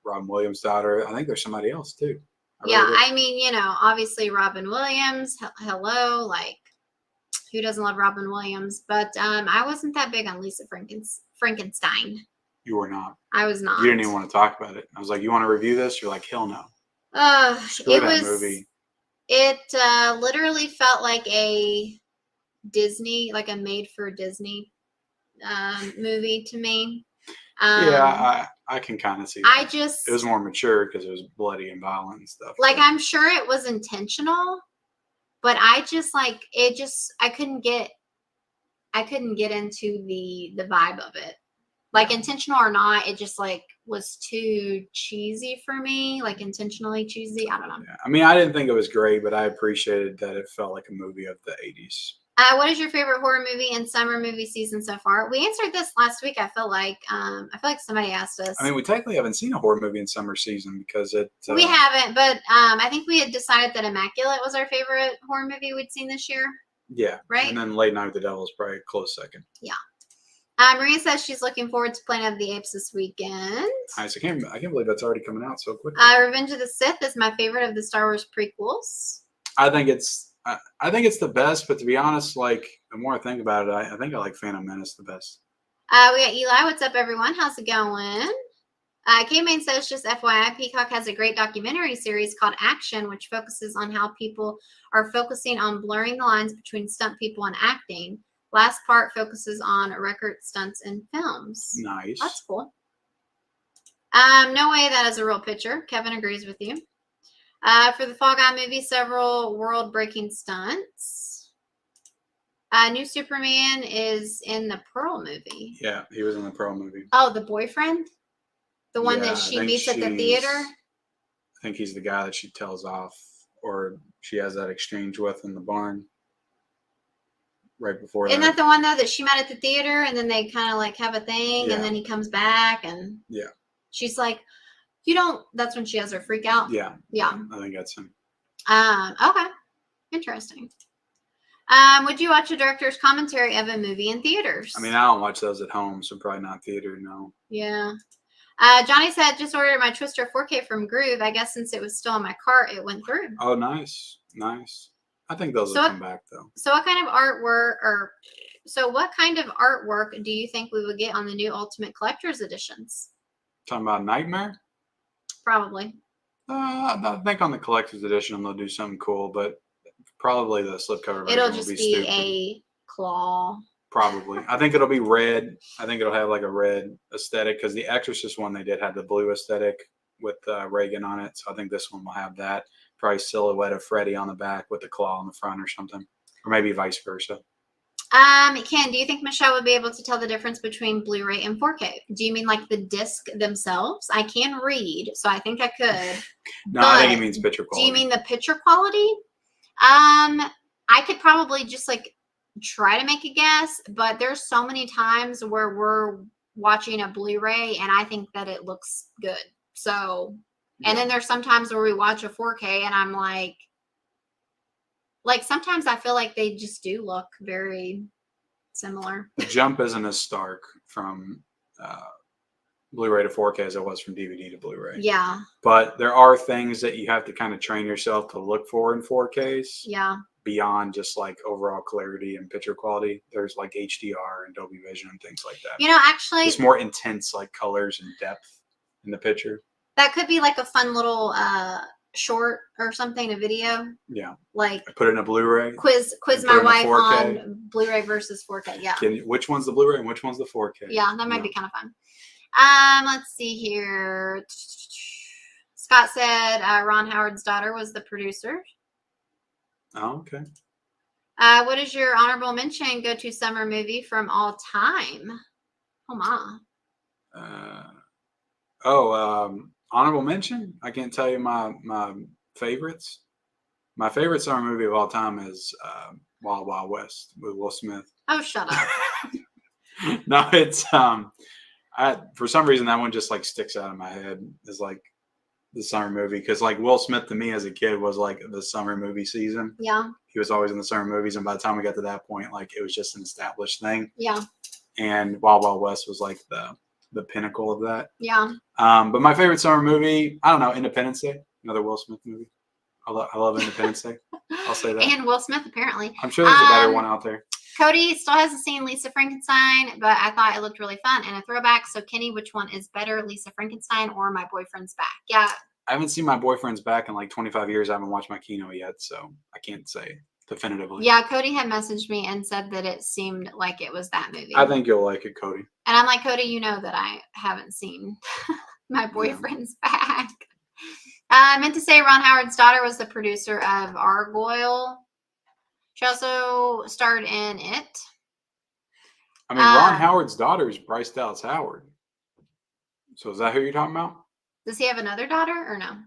Robin Williams' daughter. I think there's somebody else too. I mean, obviously Robin Williams. Hello, like. Who doesn't love Robin Williams? But I wasn't that big on Lisa Frankenstein. You were not. I was not. You didn't even want to talk about it. I was like, "You want to review this?" You're like, "Hell no." It was. Movie. It literally felt like a Disney, like a made-for-Disney movie to me. I can kind of see that. It was more mature because it was bloody and violent and stuff. Like, I'm sure it was intentional. But I couldn't I couldn't get into the vibe of it. Like, intentional or not, it just like was too cheesy for me. Like, intentionally cheesy. I don't know. Yeah. I mean, I didn't think it was great, but I appreciated that it felt like a movie of the 80s. What is your favorite horror movie and summer movie season so far? We answered this last week. I feel like somebody asked us. I mean, we technically haven't seen a horror movie in summer season because it. We haven't, but I think we had decided that Immaculate was our favorite horror movie we'd seen this year. Yeah. Right. And then Late Night with the Devil is probably a close second. Yeah. Maria says she's looking forward to Planet of the Apes this weekend. Nice. I can't believe that's already coming out so quickly. Revenge of the Sith is my favorite of the Star Wars prequels. I think it's the best, but to be honest, like the more I think about it, I think I like Phantom Menace the best. We got Eli. What's up, everyone? How's it going? K-Main says, just FYI, Peacock has a great documentary series called Action, which focuses on how people are focusing on blurring the lines between stunt people and acting. Last part focuses on record stunts in films. Nice. That's cool. No way that is a real picture. Kevin agrees with you. For the Fall Guy movie, several world-breaking stunts. New Superman is in the Pearl movie. Yeah, he was in the Pearl movie. Oh, the boyfriend? The one that she meets at the theater? I think he's the guy that she tells off, or she has that exchange with in the barn. Right before Isn't that the one, though, that she met at the theater, and then they kind of, like, have a thing, and then he comes back, and she's like, you don't, that's when she has her freak out? Yeah. Yeah. I think that's him. Okay. Interesting. Would you watch a director's commentary of a movie in theaters? I mean, I don't watch those at home, so probably not theater, no. Yeah. Johnny said, just ordered my Twister 4K from Groove. I guess since it was still in my cart, it went through. Oh, nice. Nice. I think those will come back, though. So what kind of artwork do you think we would get on the new Ultimate Collector's Editions? Talking about Nightmare? Probably. I think on the Collector's Edition, they'll do something cool, but probably the slipcover version It'll just will be stupid. a claw. Probably. I think it'll be red. I think it'll have like a red aesthetic because the Exorcist one they did had the blue aesthetic with Reagan on it. So I think this one will have that. Probably silhouette of Freddy on the back with the claw on the front or something. Or maybe vice versa. Ken, do you think Michelle would be able to tell the difference between Blu-ray and 4K? Do you mean like the disc themselves? I can read, so I think I could. No, I think he means picture quality. Do you mean the picture quality? I could probably just like try to make a guess, but there's so many times where we're watching a Blu-ray and I think that it looks good. So, and then there's sometimes where we watch a 4K and I'm like sometimes I feel like they just do look very similar. The jump isn't as stark from Blu-ray to 4K as it was from DVD to Blu-ray. Yeah. But there are things that you have to kind of train yourself to look for in 4Ks. Yeah. Beyond just like overall clarity and picture quality. There's like HDR and Dolby Vision and things like that. You know, actually, it's more intense like colors and depth in the picture. That could be like a fun little short or something, a video. Yeah. Like I put it in a Blu-ray. Quiz my wife on Blu-ray versus 4K. Yeah. Which one's the Blu-ray and which one's the 4K? Yeah, that might be kind of fun. Let's see here. Scott said Ron Howard's daughter was the producer. Oh, okay. What is your honorable mention go-to summer movie from all time? Oh my. Honorable mention? I can't tell you my favorites. My favorite summer movie of all time is Wild Wild West with Will Smith. Oh, shut up. No, it's for some reason that one just like sticks out in my head as like the summer movie because like Will Smith to me as a kid was like the summer movie season. Yeah. He was always in the summer movies, and by the time we got to that point, like it was just an established thing. Yeah. And Wild Wild West was like the pinnacle of that. Yeah. But my favorite summer movie, I don't know, Independence Day, another Will Smith movie. I love Independence Day. I'll say that. And Will Smith apparently. I'm sure there's a better one out there. Cody still hasn't seen Lisa Frankenstein, but I thought it looked really fun and a throwback. So, Kenny, which one is better, Lisa Frankenstein or My Boyfriend's Back? Yeah. I haven't seen My Boyfriend's Back in like 25 years. I haven't watched my Kino yet, so I can't say definitively. Yeah, Cody had messaged me and said that it seemed like it was that movie. I think you'll like it, Cody. And I'm like, Cody, you know that I haven't seen My Boyfriend's Back. I meant to say Ron Howard's daughter was the producer of Argyle. She also starred in It. I mean, Ron Howard's daughter is Bryce Dallas Howard. So is that who you're talking about? Does he have another daughter or no?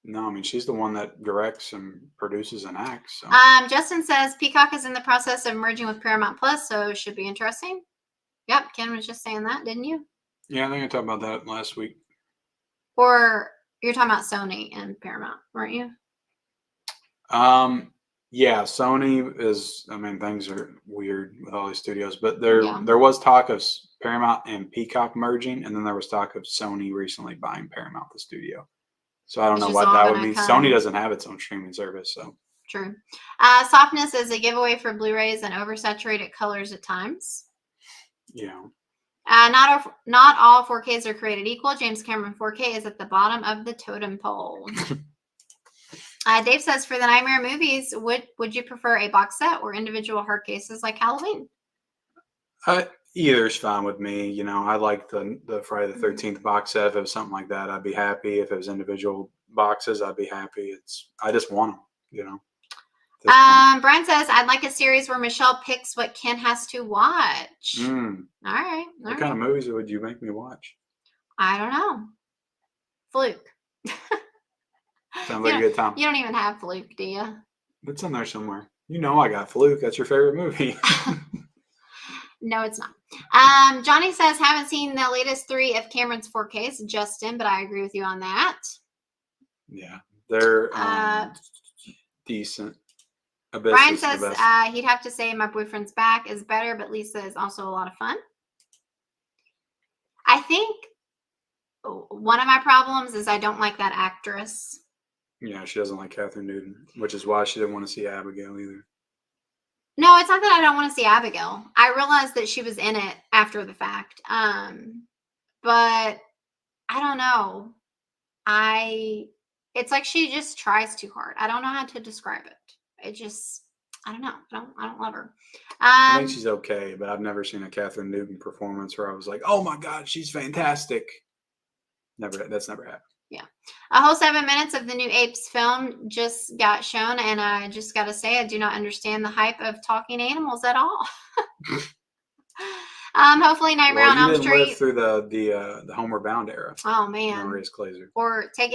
No, I mean, she's the one that directs and produces and acts. So. Justin says Peacock is in the process of merging with Paramount Plus, so it should be interesting. Yep, Ken was just saying that, didn't you? Yeah, I think I talked about that last week. Or you're talking about Sony and Paramount, weren't you? Yeah, Sony is. I mean, things are weird with all these studios, but there was talk of Paramount and Peacock merging, and then there was talk of Sony recently buying Paramount, the studio. So I don't know what that would mean. Sony doesn't have its own streaming service, so. True. Softness is a giveaway for Blu-rays and oversaturated colors at times. Yeah. Not all 4Ks are created equal. James Cameron 4K is at the bottom of the totem pole. Dave says, for the Nightmare movies, would you prefer a box set or individual hard cases like Halloween? Either's fine with me. You know, I like the Friday the 13th box set. If it was something like that, I'd be happy. If it was individual boxes, I'd be happy. I just want them, you know. Brian says, I'd like a series where Michelle picks what Ken has to watch. All right. What kind of movies would you make me watch? I don't know. Fluke. Sounds like a good time. You don't even have Fluke, do you? It's in there somewhere. You know I got Fluke. That's your favorite movie. No, it's not. Johnny says, haven't seen the latest 3 of Cameron's 4Ks, Justin, but I agree with you on that. Yeah, they're decent. Brian says he'd have to say My Boyfriend's Back is better, but Lisa is also a lot of fun. I think one of my problems is I don't like that actress. Yeah, she doesn't like Catherine Newton, which is why she didn't want to see Abigail either. No, it's not that I don't want to see Abigail. I realized that she was in it after the fact. But I don't know. It's like she just tries too hard. I don't know how to describe it. I don't know. I don't love her. I think she's okay, but I've never seen a Catherine Newton performance where I was like, oh my God, she's fantastic. That's never happened. Yeah. A whole 7 minutes of the new Apes film just got shown, and I just got to say, I do not understand the hype of talking animals at all. Hopefully Nightmare on Elm Street. You didn't live through the Homeward Bound era. Oh man. Maurice Glazer. Or take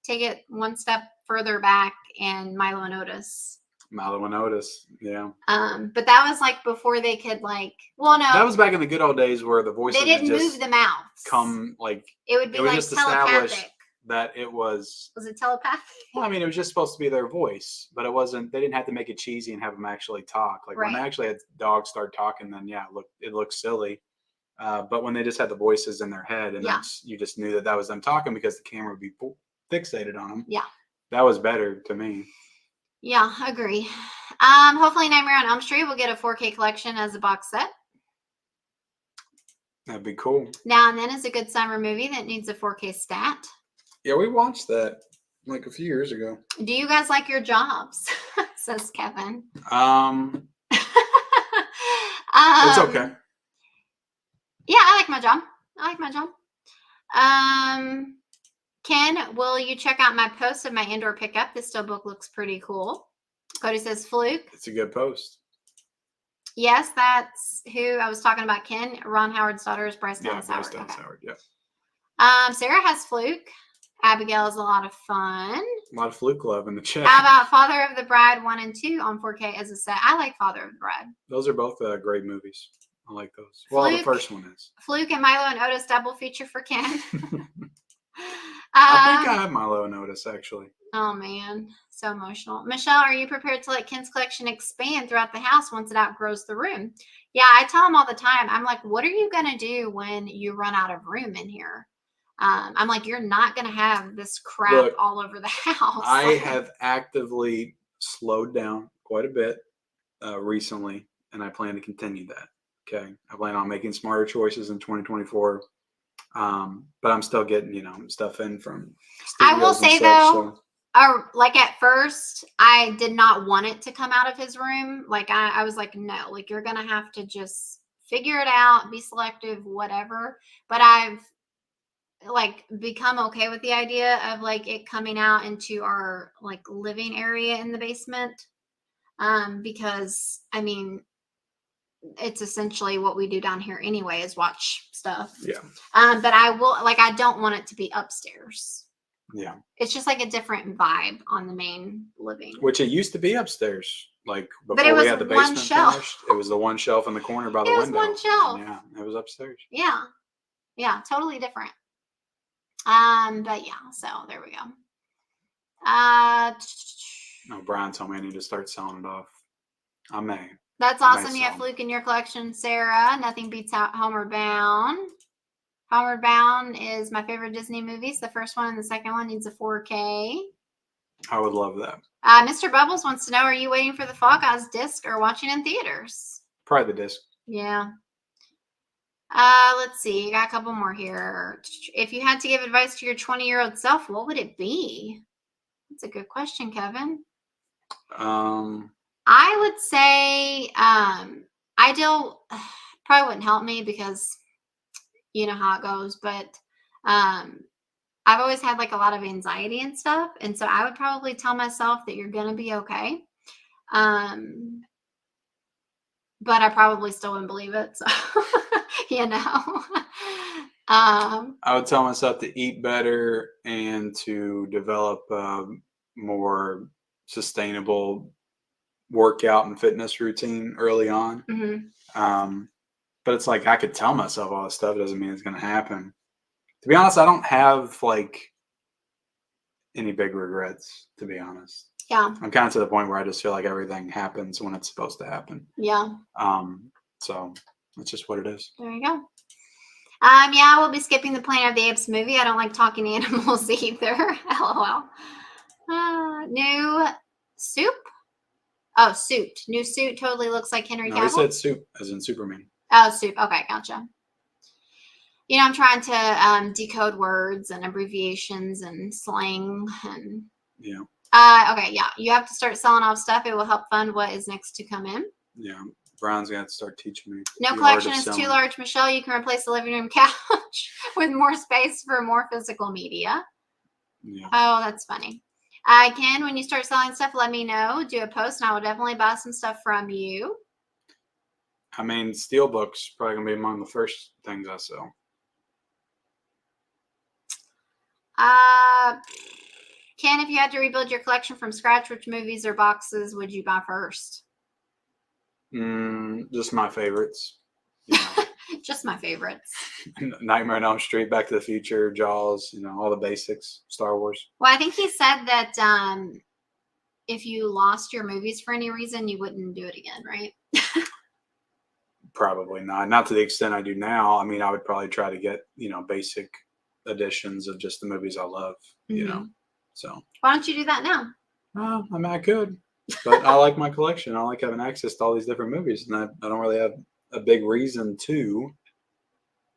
it one step further back and Milo and Otis. Milo and Otis, yeah. But that was like before they could no. That was back in the good old days where the voices they didn't move the mouths. It would be like just telepathic. That it was. Was it telepathic? Well, I mean, it was just supposed to be their voice, but it wasn't. They didn't have to make it cheesy and have them actually talk. Like when they actually had dogs start talking, then it looked silly. But when they just had the voices in their head, and you just knew that was them talking because the camera would be fixated on them. Yeah, that was better to me. Yeah, agree. Hopefully, Nightmare on Elm Street will get a 4K collection as a box set. That'd be cool. Now and Then is a good summer movie that needs a 4K stat. Yeah, we watched that like a few years ago. Do you guys like your jobs? Says Kevin. It's okay. Yeah, I like my job. Ken, will you check out my post of my indoor pickup? This book looks pretty cool. Cody says Fluke. It's a good post. Yes, that's who I was talking about. Ken, Ron Howard's daughter is Bryce Dallas Howard. Bryce Dallas Howard, yeah. Sarah has Fluke. Abigail is a lot of fun. A lot of Fluke love in the chat. How about Father of the Bride 1 and 2 on 4K as a set? I like Father of the Bride. Those are both great movies. I like those. Well, the first one is. Fluke and Milo and Otis double feature for Ken. I think I have Milo and Otis, actually. Oh, man. So emotional. Michelle, are you prepared to let Ken's collection expand throughout the house once it outgrows the room? Yeah, I tell him all the time. I'm like, what are you going to do when you run out of room in here? I'm like, you're not going to have this crap all over the house. I have actively slowed down quite a bit recently, and I plan to continue that. Okay. I plan on making smarter choices in 2024. But I'm still getting, stuff in from. I will say though, like at first, I did not want it to come out of his room. Like I was like, no, like you're gonna have to just figure it out, be selective, whatever. But I've become okay with the idea of it coming out into our living area in the basement. Because I mean, it's essentially what we do down here anyway, is watch stuff. Yeah. But I don't want it to be upstairs. Yeah. It's just like a different vibe on the main living. Which it used to be upstairs. Like But before it was we had the one basement shelf. finished, it was the one shelf in the corner by the It was window. one shelf. And yeah, it was upstairs. Yeah. Yeah, totally different. But yeah, so there we go. No, Brian told me I need to start selling it off. I may. That's I may awesome. You have sell 'em. Fluke in your collection, Sarah. Nothing beats out Homeward Bound. Homeward Bound is my favorite Disney movies. The first one and the second one needs a 4K. I would love that. Mr. Bubbles wants to know, are you waiting for the Fall Guys disc or watching in theaters? Probably the disc. Yeah. Let's see. You got a couple more here. If you had to give advice to your 20-year-old self, what would it be? That's a good question, Kevin. I would say ideal probably wouldn't help me because you know how it goes, but I've always had like a lot of anxiety and stuff, and so I would probably tell myself that you're gonna be okay. But I probably still wouldn't believe it, so you know. I would tell myself to eat better and to develop more sustainable workout and fitness routine early on. Mm-hmm. But it's like I could tell myself all this stuff, doesn't mean it's going to happen. To be honest, I don't have like any big regrets, to be honest. Yeah. I'm kind of to the point where I just feel like everything happens when it's supposed to happen. Yeah. So that's just what it is. There you go. Yeah, we'll be skipping the Planet of the Apes movie. I don't like talking animals either. LOL. New soup? Oh, suit. New suit totally looks like Henry Cavill. No, he said soup, as in Superman. Oh, soup. Okay, gotcha. You know, I'm trying to decode words and abbreviations and slang and. Yeah. Okay, yeah. You have to start selling off stuff. It will help fund what is next to come in. Yeah. Brian's going to have to start teaching me. No collection is too large. Michelle, you can replace the living room couch with more space for more physical media. Yeah. Oh, that's funny. Ken, when you start selling stuff, let me know. Do a post, and I will definitely buy some stuff from you. I mean, Steelbook's probably going to be among the first things I sell. Ken, if you had to rebuild your collection from scratch, which movies or boxes would you buy first? Just my favorites. You know. Just my favorites. Nightmare on Elm Street, Back to the Future, Jaws, you know, all the basics, Star Wars. Well, I think he said that if you lost your movies for any reason, you wouldn't do it again, right? Probably not. Not to the extent I do now. I mean, I would probably try to get, you know, basic editions of just the movies I love, you know. So why don't you do that now? I mean, I could. But I like my collection. I like having access to all these different movies, and I don't really have a big reason to.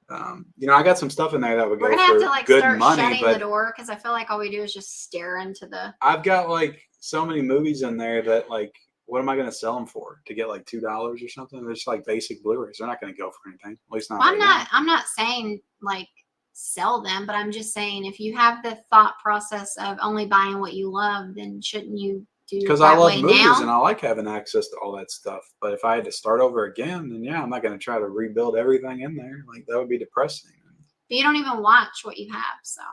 You know, I got some stuff in there that would go for have to, like, good start money, shutting but the door because I feel like all we do is just stare into the. I've got like so many movies in there that like, what am I going to sell them for? To get like $2 or something? They're just like basic Blu-rays. They're not going to go for anything. At least not. Well, right now. I'm not saying like sell them, but I'm just saying if you have the thought process of only buying what you love, then shouldn't you? Because I love movies and I like having access to all that stuff. But if I had to start over again, then yeah, I'm not going to try to rebuild everything in there. Like that would be depressing. But you don't even watch what you have, so.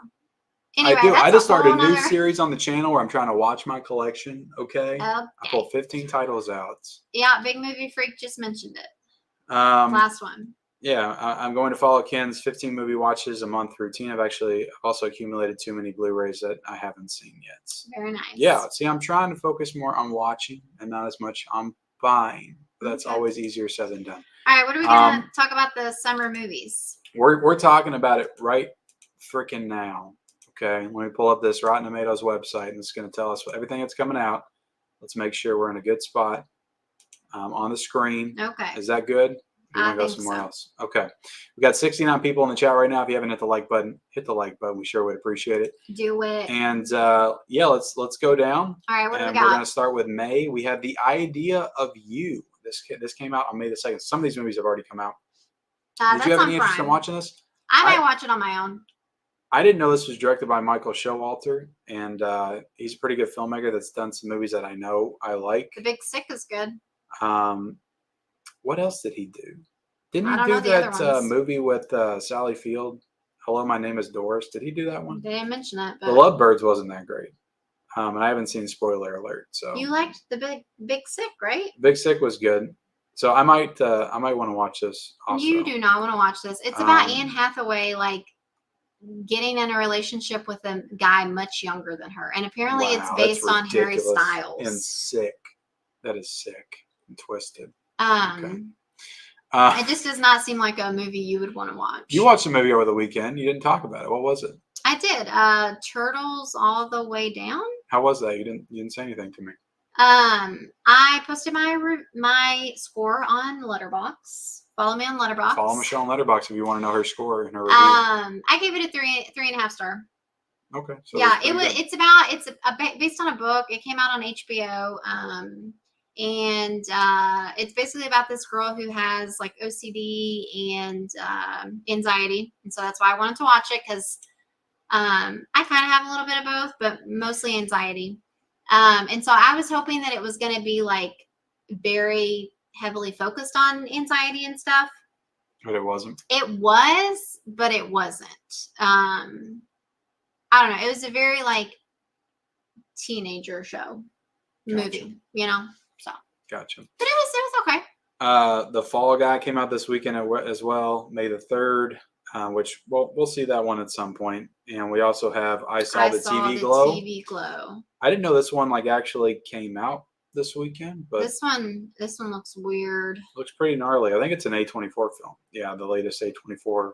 Anyway, I do. I just started a new nother... series on the channel where I'm trying to watch my collection. Okay. I pulled 15 titles out. Yeah, Big Movie Freak just mentioned it. Last one. Yeah, I'm going to follow Ken's 15 movie watches a month routine. I've also accumulated too many Blu-rays that I haven't seen yet. Very nice. Yeah, see, I'm trying to focus more on watching and not as much on buying. But that's always easier said than done. All right, what are we going to talk about the summer movies? We're talking about it right freaking now. Okay, let me pull up this Rotten Tomatoes website, and it's going to tell us everything that's coming out. Let's make sure we're in a good spot on the screen. Okay. Is that good? You want to go somewhere else? Okay. We got 69 people in the chat right now. If you haven't hit the like button, hit the like button. We sure would appreciate it. Do it. And yeah, let's go down. All right, what do we got? We're going to start with May. We have The Idea of You. This came out on May the 2nd. Some of these movies have already come out. Did you have any interest in watching this? I might watch it on my own. I didn't know this was directed by Michael Showalter, and he's a pretty good filmmaker that's done some movies that I know I like. The Big Sick is good. What else did he do? Didn't I he don't do know the other that ones. movie with Sally Field? Hello, my name is Doris. Did he do that one? They didn't mention it, The but Lovebirds wasn't that great. And I haven't seen Spoiler Alert. So you liked the Big Sick, right? Big Sick was good. So I might want to watch this also. You do not want to watch this. It's about Anne Hathaway like getting in a relationship with a guy much younger than her, and apparently it's based on Harry Styles. And sick. That is sick and twisted. Okay. It just does not seem like a movie you would want to watch. You watched a movie over the weekend. You didn't talk about it. What was it? I did. Turtles All the Way Down. How was that? You didn't say anything to me. I posted my score on Letterboxd. Follow me on Letterboxd. Follow Michelle on Letterboxd if you want to know her score and her review. I gave it a 3.5 star. Okay. So yeah, it's based on a book. It came out on HBO. And it's basically about this girl who has like OCD and anxiety, and so that's why I wanted to watch it, because I kind of have a little bit of both, but mostly anxiety. And so I was hoping that it was going to be like very heavily focused on anxiety and stuff. But it wasn't. It was, but it wasn't. I don't know. It was a very like teenager show movie, you know. So gotcha. But it was okay. The Fall Guy came out this weekend as well, May the 3rd. Which we'll see that one at some point. And we also have I Saw the TV Glow. I didn't know this one like actually came out this weekend, but this one looks weird. Looks pretty gnarly. I think it's an A24 film. Yeah, the latest A24.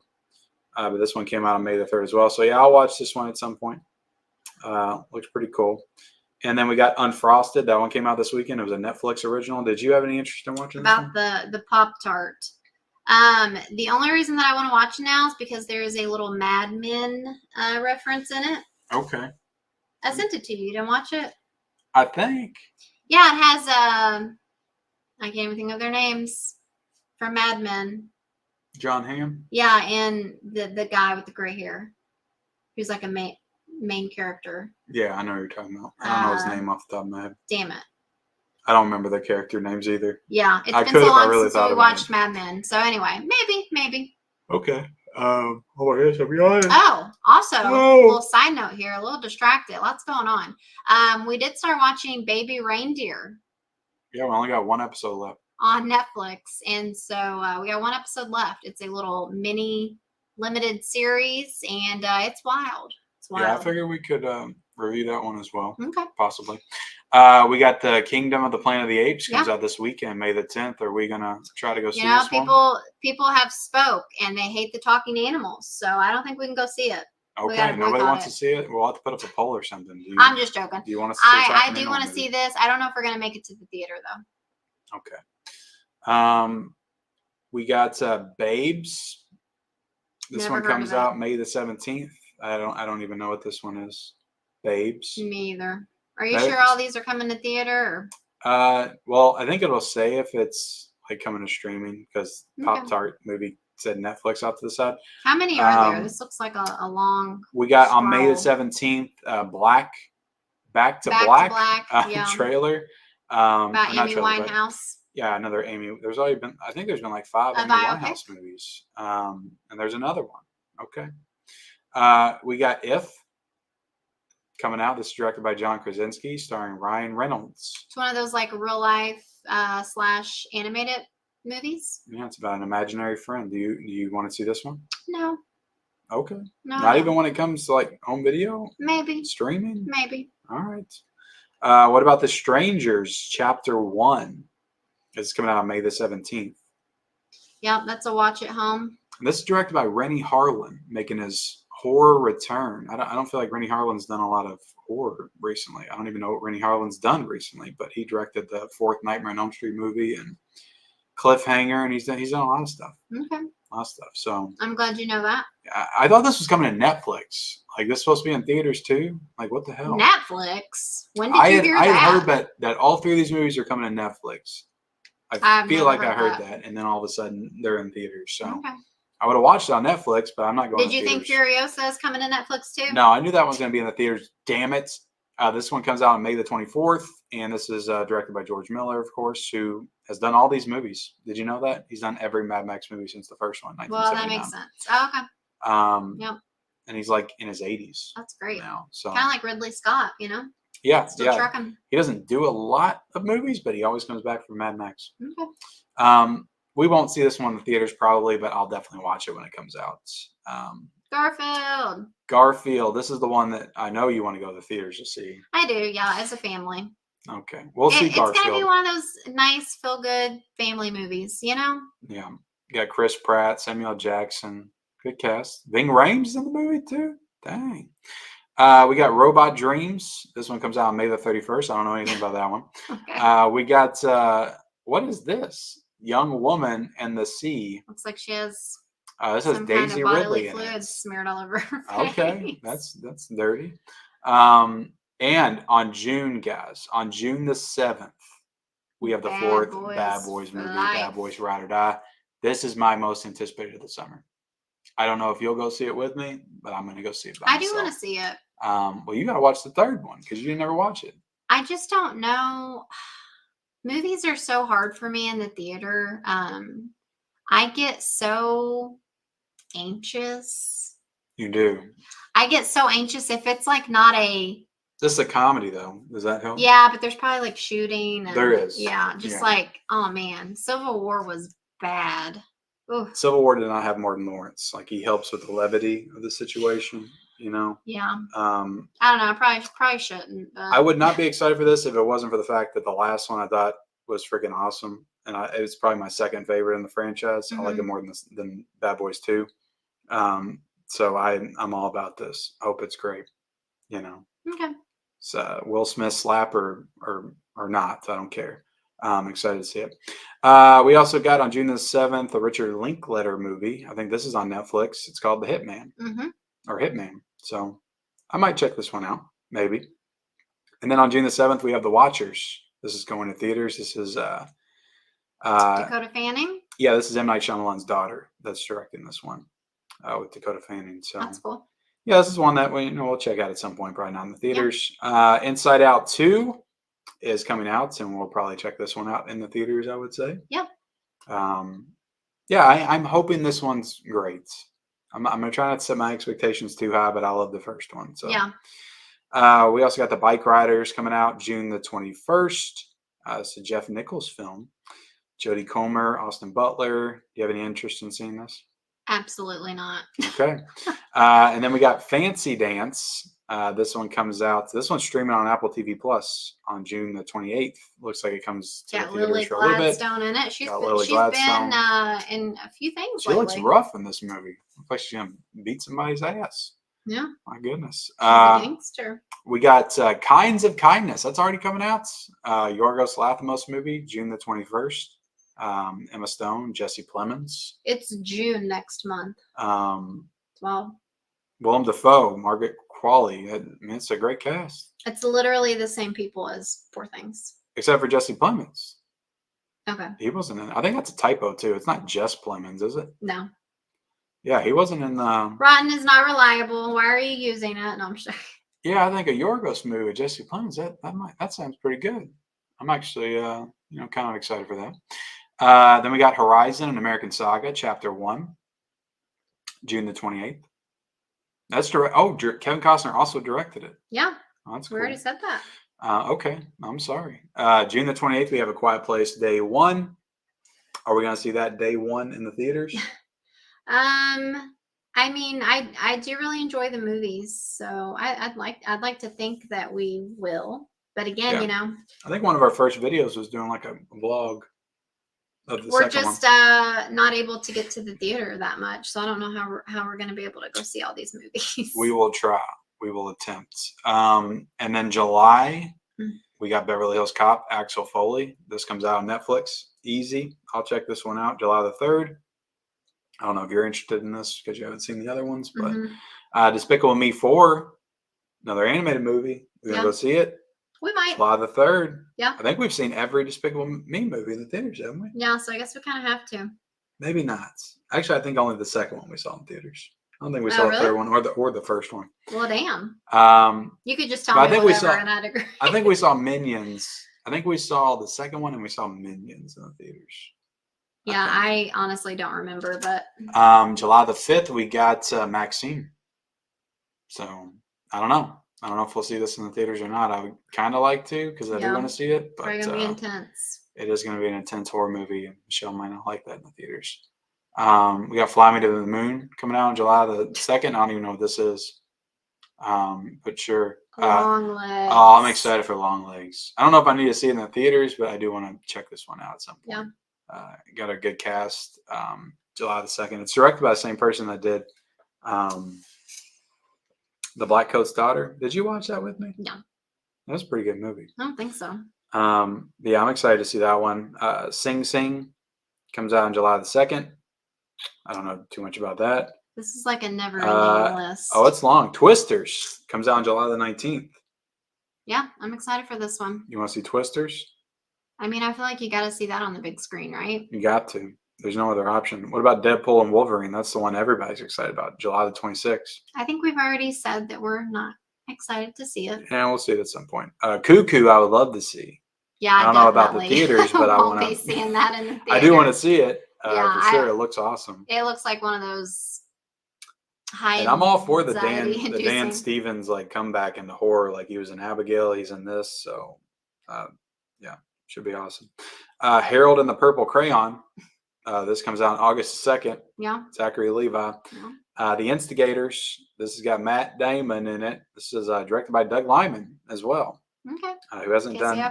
But this one came out on May the 3rd as well. So yeah, I'll watch this one at some point. Looks pretty cool. And then we got Unfrosted. That one came out this weekend. It was a Netflix original. Did you have any interest in watching this one? About the Pop-Tart. The only reason that I want to watch it now is because there is a little Mad Men reference in it. Okay. I sent it to you. You didn't watch it? I think. Yeah, it has I can't even think of their names from Mad Men. John Hamm? Yeah, and the guy with the gray hair. Who's like a main character. Yeah, I know who you're talking about. I don't know his name off the top of my head. Damn it. I don't remember the character names either. Yeah, it's been so long since we watched Mad Men. So anyway, maybe. Okay. Oh my gosh, I'll be honest. Oh, also, a little side note here, a little distracted. Lots going on. We did start watching Baby Reindeer. Yeah, we only got one episode left. On Netflix. And so we got one episode left. It's a little mini limited series, and it's wild. It's wild. Yeah, I figured we could review that one as well. Okay. Possibly. We got the Kingdom of the Planet of the Apes comes out this weekend, May the 10th. Are we gonna try to go see this one? People have spoke and they hate the talking animals, so I don't think we can go see it. Okay, nobody wants to see it. We'll have to put up a poll or something. I'm just joking. Do you want to? I do want to see this. I don't know if we're gonna make it to the theater though. Okay. We got Babes. This one comes out May the 17th. I don't even know what this one is. Babes. Me either. Are you sure all these are coming to theater? Well, I think it'll say if it's like coming to streaming, because Pop-Tart movie said Netflix out to the side. How many are there? This looks like a long. We got on May the 17th, Back to Black trailer. About Amy Winehouse. Yeah, another Amy. There's already been. I think there's been like 5 Amy Winehouse movies. And there's another one. Okay. We got If. Coming out. This is directed by John Krasinski, starring Ryan Reynolds. It's one of those like real life / animated movies. Yeah, it's about an imaginary friend. Do you want to see this one? No. Okay. No. Not even when it comes to like home video? Maybe. Streaming? Maybe. All right. What about The Strangers Chapter 1? It's coming out on May the 17th. Yeah, that's a watch at home. And this is directed by Rennie Harlin, making his horror return. I don't feel like Rennie Harlin's done a lot of horror recently. I don't even know what Rennie Harlin's done recently, but he directed the 4th Nightmare on Elm Street movie and Cliffhanger, and he's done a lot of stuff. Okay. A lot of stuff. So I'm glad you know that. I thought this was coming to Netflix. Like this is supposed to be in theaters too. Like what the hell? Netflix. When did you hear that? I had heard that all 3 of these movies are coming to Netflix. I feel like I heard that, and then all of a sudden they're in theaters. So. Okay. I would have watched it on Netflix, but I'm not going to theaters. Did you think Furiosa is coming to Netflix too? No, I knew that one's going to be in the theaters. Damn it. This one comes out on May the 24th, and this is directed by George Miller, of course, who has done all these movies. Did you know that? He's done every Mad Max movie since the first one, Well, that 1979. makes sense. Oh, okay. Yep. And he's like in his 80s. That's great. Now, so kind of like Ridley Scott, Yeah, Still trucking. He doesn't do a lot of movies, but he always comes back for Mad Max. Okay. We won't see this one in the theaters probably, but I'll definitely watch it when it comes out. Garfield. This is the one that I know you want to go to the theaters to see. I do, yeah, as a family. Okay, we'll see Garfield. It's going to be one of those nice, feel-good family movies, Yeah. You got Chris Pratt, Samuel Jackson. Good cast. Ving Rhames in the movie, too. Dang. We got Robot Dreams. This one comes out on May the 31st. I don't know anything about that one. Okay. We got, what is this? Young Woman and the Sea. Looks like she has this has Daisy Ridley in fluid it. smeared all over her face. Okay, that's dirty. And on June, guys, on June the 7th, we have the fourth Bad Boys movie, Bad Boys Ride or Die. This is my most anticipated of the summer. I don't know if you'll go see it with me, but I'm going to go see it by myself. I do want to see it. Well, you got to watch the third one because you didn't ever watch it. I just don't know. Movies are so hard for me in the theater. I get so anxious. You do. I get so anxious if it's like not a. This is a comedy, though. Does that help? Yeah, but there's probably like shooting. And, there is. Yeah, just like, oh man, Civil War was bad. Ooh. Civil War did not have Martin Lawrence. Like, he helps with the levity of the situation. Yeah. I don't know. I probably shouldn't. But. I would not be excited for this if it wasn't for the fact that the last one I thought was freaking awesome, and it was probably my second favorite in the franchise. I like it more than Bad Boys 2. So I'm all about this. Hope it's great. Okay. So Will Smith slap or not, I don't care. I'm excited to see it. We also got on June the 7th a Richard Linklater movie. I think this is on Netflix. It's called The Hitman or Hitman. So I might check this one out, maybe. And then on June the 7th, we have The Watchers. This is going to theaters. This is Dakota Fanning. Yeah, this is M. Night Shyamalan's daughter that's directing this one with Dakota Fanning. So that's cool. Yeah, this is one that we'll check out at some point, probably not in the theaters. Yeah. Inside Out 2 is coming out, and we'll probably check this one out in the theaters, I would say. Yeah. I'm hoping this one's great. I'm going to try not to set my expectations too high, but I love the first one. So yeah. We also got The Bike Riders coming out June the 21st. It's a Jeff Nichols film. Jodie Comer, Austin Butler. Do you have any interest in seeing this? Absolutely not. Okay. And then we got Fancy Dance. This one comes out. This one's streaming on Apple TV Plus on June the 28th. Looks like it comes to the theaters for a little bit. Gladstone in it. She's been in a few things. She looks rough in this movie. Looks like she's gonna beat somebody's ass. Yeah. My goodness. She's a gangster. We got Kinds of Kindness. That's already coming out. Yorgos Lanthimos movie, June the 21st. Emma Stone, Jesse Plemons. It's June next month. Willem Dafoe, Margaret Qualley. I mean, it's a great cast. It's literally the same people as Poor Things. Except for Jesse Plemons. Okay. He wasn't in. I think that's a typo too. It's not Jess Plemons, is it? No. Yeah, he wasn't in. Rotten is not reliable. Why are you using it? No, I'm sure. Yeah, I think a Yorgos movie with Jesse Plemons. That sounds pretty good. I'm actually kind of excited for that. Then we got Horizon: An American Saga, Chapter 1, June the 28th. That's direct. Oh, Kevin Costner also directed it. Yeah. Oh, that's we cool. already said that. Okay. I'm sorry. June the 28th, we have A Quiet Place Day 1. Are we going to see that Day 1 in the theaters? I mean, I do really enjoy the movies, so I'd like to think that we will. But again, I think one of our first videos was doing like a vlog of the we're just not able to get to the theater that much, so I don't know how we're going to be able to go see all these movies. We will try. We will attempt. And then July, we got Beverly Hills Cop, Axel Foley. This comes out on Netflix. Easy. I'll check this one out. July the 3rd. I don't know if you're interested in this because you haven't seen the other ones, but Despicable Me 4, another animated movie. We're going to go see it. We might. July the 3rd. Yeah. I think we've seen every Despicable Me movie in the theaters, haven't we? Yeah, so I guess we kind of have to. Maybe not. Actually, I think only the second one we saw in theaters. I don't think we saw the third one or the first one. Well, damn. You could just tell me whatever, and I'd agree. I think we saw Minions I think we saw the second one and we saw Minions in the theaters. Yeah, I honestly don't remember, but July the 5th, we got Maxine. So I don't know. I don't know if we'll see this in the theaters or not. I would kind of like to because I do want to see it, but probably gonna be intense. It is going to be an intense horror movie. Michelle might not like that in the theaters. We got Fly Me to the Moon coming out on July the 2nd. I don't even know what this is, but sure. Long Legs. Oh, I'm excited for Long Legs. I don't know if I need to see it in the theaters, but I do want to check this one out at some point. Yeah. Got a good cast. July the 2nd. It's directed by the same person that did The Black Coat's Daughter. Did you watch that with me? No. That's a pretty good movie. I don't think so. Yeah, I'm excited to see that one. Sing Sing comes out on July the 2nd. I don't know too much about that. This is like a never-ending list. Oh, it's long. Twisters comes out on July the 19th. Yeah, I'm excited for this one. You want to see Twisters? I mean, I feel like you got to see that on the big screen, right? You got to. There's no other option. What about Deadpool and Wolverine? That's the one everybody's excited about, July the 26th. I think we've already said that we're not excited to see it. Yeah, we'll see it at some point. Cuckoo, I would love to see. Yeah, I don't know about the theaters, but I want to be seeing that in the theater. I do want to see it. For sure. It looks awesome. It looks like one of those high. And I'm all for the Dan Stevens like comeback into horror. Like he was in Abigail, he's in this. So, yeah, should be awesome. Harold and the Purple Crayon. This comes out on August 2nd. Yeah. Zachary Levi. Yeah. The Instigators. This has got Matt Damon in it. This is directed by Doug Liman as well. Okay. Who hasn't done? He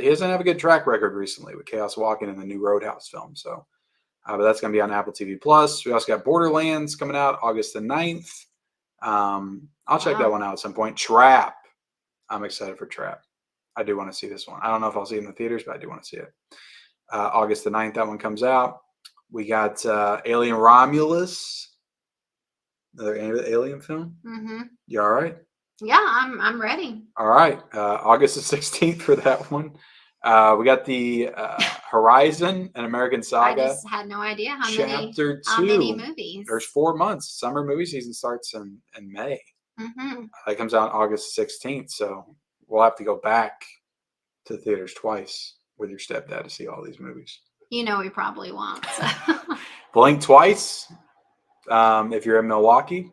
doesn't have a good track record recently with Chaos Walking and the new Roadhouse film. So, but that's going to be on Apple TV Plus. We also got Borderlands coming out August the 9th. I'll check that one out at some point. Trap. I'm excited for Trap. I do want to see this one. I don't know if I'll see it in the theaters, but I do want to see it. August the 9th, that one comes out. We got Alien Romulus. Another alien film. Mm-hmm. You all right? Yeah, I'm ready. All right. August the 16th for that one. We got the Horizon, an American Saga. I just had no idea how many movies. There's 4 months. Summer movie season starts in May. Mm-hmm. That comes out August 16th. So we'll have to go back to the theaters twice with your stepdad to see all these movies. You know we probably won't. So. Blink twice if you're in Milwaukee.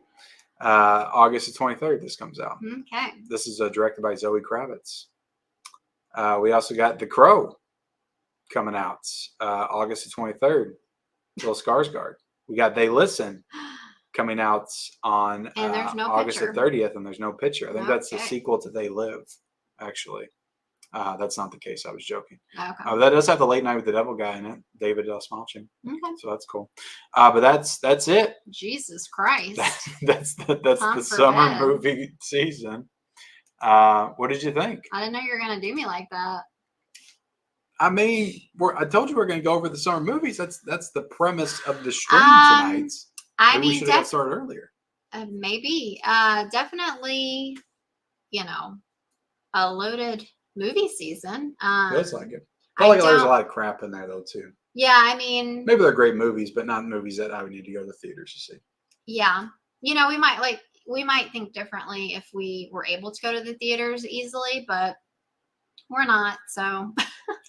August the 23rd, this comes out. Okay. This is directed by Zoe Kravitz. We also got The Crow coming out August the 23rd. Bill Skarsgård. We got They Listen coming out on August the 30th, and there's no picture. I think that's the sequel to They Live, actually. That's not the case. I was joking. Okay. That does have the Late Night with the Devil guy in it, David Smalchin. Okay. So that's cool. But that's it. Jesus Christ. That's the summer movie season. What did you think? I didn't know you were gonna do me like that. I mean, I told you we're gonna go over the summer movies. That's the premise of the stream tonight. Maybe we should have got started earlier. Maybe. Definitely. A loaded movie season. Feels like it. I feel like there's a lot of crap in there though too. Yeah, I mean, maybe they're great movies, but not movies that I would need to go to the theaters to see. Yeah, we might think differently if we were able to go to the theaters easily, but we're not. So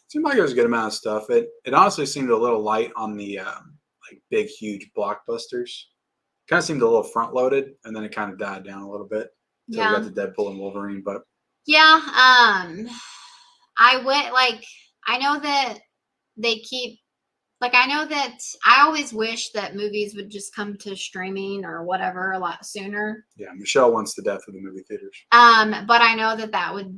seemed like there was a good amount of stuff. It honestly seemed a little light on the like big huge blockbusters. Kind of seemed a little front loaded, and then it kind of died down a little bit. So we got the Deadpool and Wolverine, but yeah, I know that they keep, I know that I always wish that movies would just come to streaming or whatever a lot sooner. Yeah, Michelle wants the death of the movie theaters. But I know that would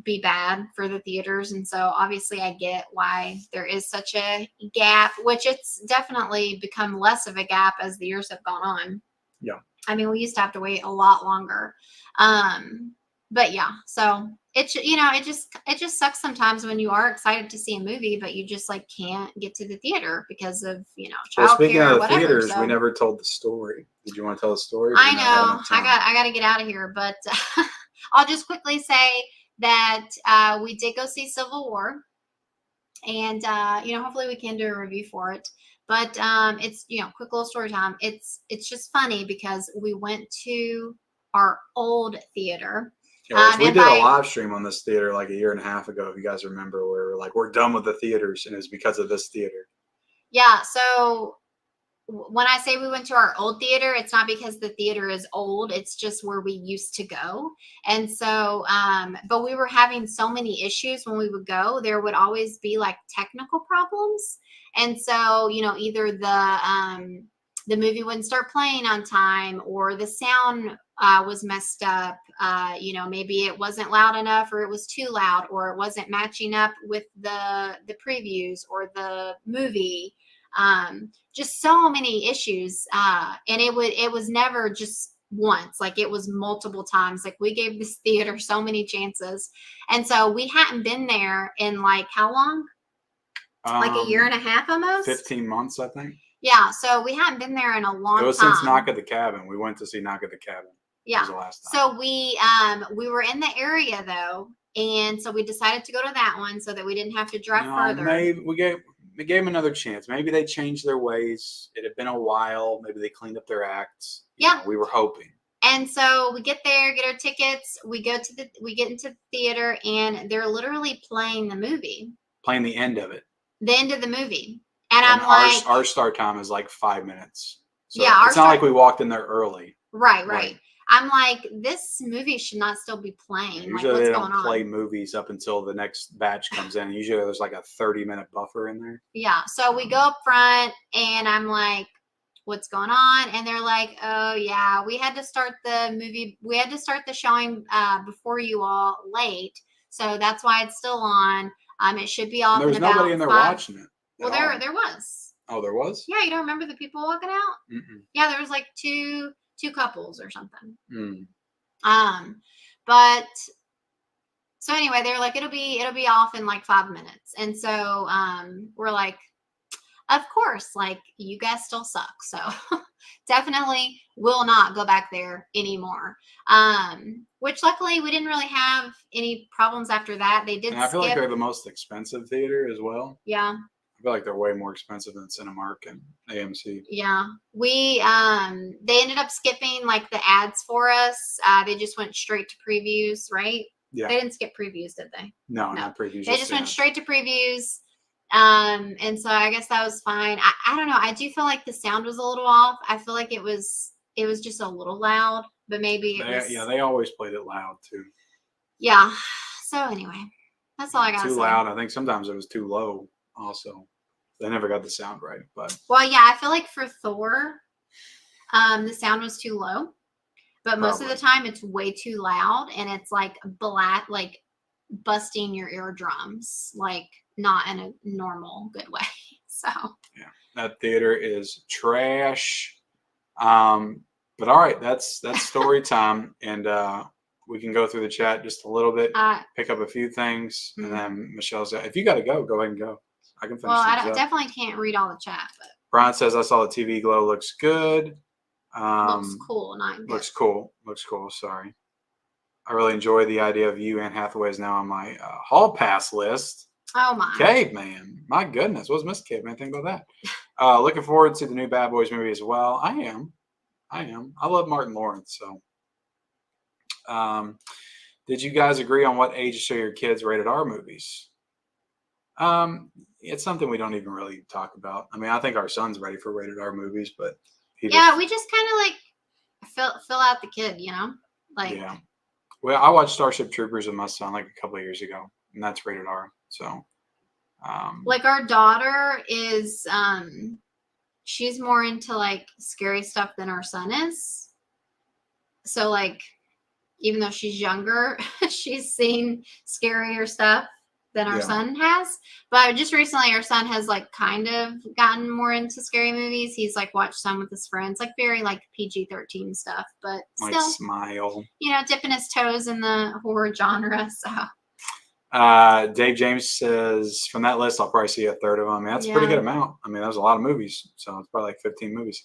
be bad for the theaters, and so obviously I get why there is such a gap, which it's definitely become less of a gap as the years have gone on. Yeah. I mean, we used to have to wait a lot longer. But yeah, so it just sucks sometimes when you are excited to see a movie, but you just can't get to the theater because of childcare. Well, speaking of the theaters, so. We never told the story. Did you want to tell the story? I know I got to get out of here, but I'll just quickly say that we did go see Civil War, and hopefully we can do a review for it. But it's quick little story time. It's just funny because we went to our old theater. Yeah, we did a live stream on this theater like a year and a half ago, if you guys remember, where we're like, we're done with the theaters, and it's because of this theater. Yeah, so when I say we went to our old theater, it's not because the theater is old. It's just where we used to go. And so, but we were having so many issues when we would go. There would always be like technical problems. And so, either the movie wouldn't start playing on time, or the sound was messed up. Maybe it wasn't loud enough, or it was too loud, or it wasn't matching up with the previews or the movie. Just so many issues. And it was never just once, like it was multiple times. Like we gave this theater so many chances. And so we hadn't been there in like how long? Like a year and a half almost? 15 months, I think. Yeah. So we hadn't been there in a long time. It was since Knock at the Cabin. We went to see Knock at the Cabin. Yeah. The last time. So we were in the area though. And so we decided to go to that one so that we didn't have to drive further. Maybe we gave them another chance. Maybe they changed their ways. It had been a while. Maybe they cleaned up their acts. Yeah. We were hoping. And so we get there, get our tickets. We get into the theater, and they're literally playing the movie. Playing the end of it. The end of the movie. And I'm like, our start time is like 5 minutes. So yeah. It's not like we walked in there early. Right. I'm like, this movie should not still be playing. Usually like, they don't play movies up until the next batch comes in. Usually there's like a 30-minute buffer in there. Yeah. So we go up front, and I'm like, what's going on? And they're like, oh yeah, we had to start the movie. We had to start the showing before you all late. So that's why it's still on. It should be off. And there was nobody in there watching it. Well, there was. Oh, there was? Yeah. You don't remember the people walking out? Mm-mm. Yeah. There was like two couples or something. But so anyway, they're like, it'll be off in like 5 minutes. And so we're like, of course, like you guys still suck. So definitely will not go back there anymore. Which luckily we didn't really have any problems after that. They did. And I feel like they're the most expensive theater as well. Yeah. I feel like they're way more expensive than Cinemark and AMC. Yeah. We they ended up skipping like the ads for us. They just went straight to previews, right? Yeah. They didn't skip previews, did they? No, not previews. They just went straight to previews. And so I guess that was fine. I don't know. I do feel like the sound was a little off. I feel like it was just a little loud, but maybe they always played it loud too. Yeah. So anyway, that's all I got to say. Too loud. I think sometimes it was too low also. They never got the sound right, but. Well, yeah, I feel like for Thor, the sound was too low, but most of the time it's way too loud, and it's like like busting your eardrums, like not in a normal good way. So yeah, that theater is trash. But all right, that's story time, and we can go through the chat just a little bit, pick up a few things, and then Michelle's. If you got to go ahead and go. I can finish. Well, I definitely can't read all the chat, but Brian says I saw the TV glow. Looks good. Looks cool, not good. Looks cool. Sorry. I really enjoy the idea of you, Anne Hathaway, is now on my hall pass list. Oh my. Caveman. My goodness. What's Mr. Caveman think about that? Looking forward to the new Bad Boys movie as well. I am. I love Martin Lawrence. So, did you guys agree on what age to show your kids rated R movies? It's something we don't even really talk about. I mean, I think our son's ready for rated R movies, but we just kind of like fill out the kid, like. Yeah. Well, I watched Starship Troopers with my son like a couple of years ago, and that's rated R. So, like our daughter is, she's more into like scary stuff than our son is. So like, even though she's younger, she's seen scarier stuff than our son has. But just recently our son has like kind of gotten more into scary movies. He's like watched some with his friends, like very like PG-13 stuff, but like still Smile. Dipping his toes in the horror genre. So Dave James says from that list I'll probably see a third of them. I mean, that's a pretty good amount. I mean, that was a lot of movies. So it's probably like 15 movies.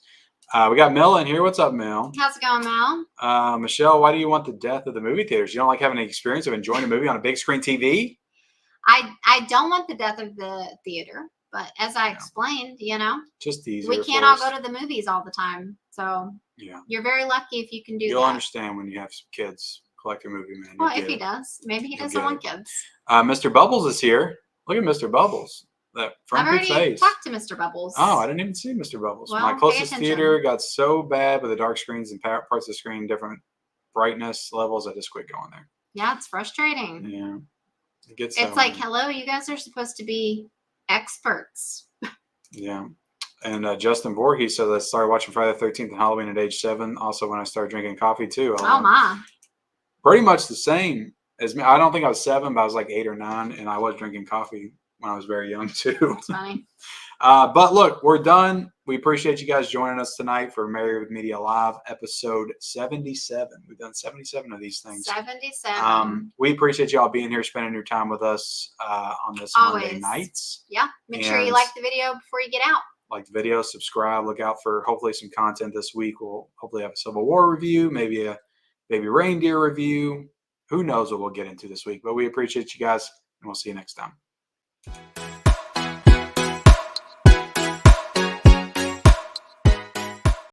We got Mel in here. What's up, Mel? How's it going, Mel? Michelle, why do you want the death of the movie theaters? You don't like having an experience of enjoying a movie on a big screen TV? I don't want the death of the theater, but as I explained, just easier. We can't all go to the movies all the time. So yeah, you're very lucky if you can do that. You'll understand when you have some kids collector movie, man. Well, You'll if he get it. does, maybe he You'll doesn't get want it. kids. Mr. Bubbles is here. Look at Mr. Bubbles. That I've frumpy already face. talked to Mr. Bubbles. Oh, I didn't even see Mr. Bubbles. Well, My pay closest attention. theater got so bad with the dark screens and parts of the screen, different brightness levels, I just quit going there. Yeah, it's frustrating. Yeah. It's like, hello, you guys are supposed to be experts. Yeah. And Justin Voorhees said I started watching Friday the 13th and Halloween at age 7. Also, when I started drinking coffee, too. Oh, my. Pretty much the same as me. I don't think I was 7, but I was like 8 or 9. And I was drinking coffee when I was very young, too. That's funny. But look, we're done. We appreciate you guys joining us tonight for Married with Media Live, episode 77. We've done 77 of these things. 77. We appreciate y'all being here, spending your time with us on this Monday nights. Yeah. Make sure you like the video before you get out. Like the video, subscribe, look out for hopefully some content this week. We'll hopefully have a Civil War review, maybe a baby reindeer review. Who knows what we'll get into this week, but we appreciate you guys, and we'll see you next time.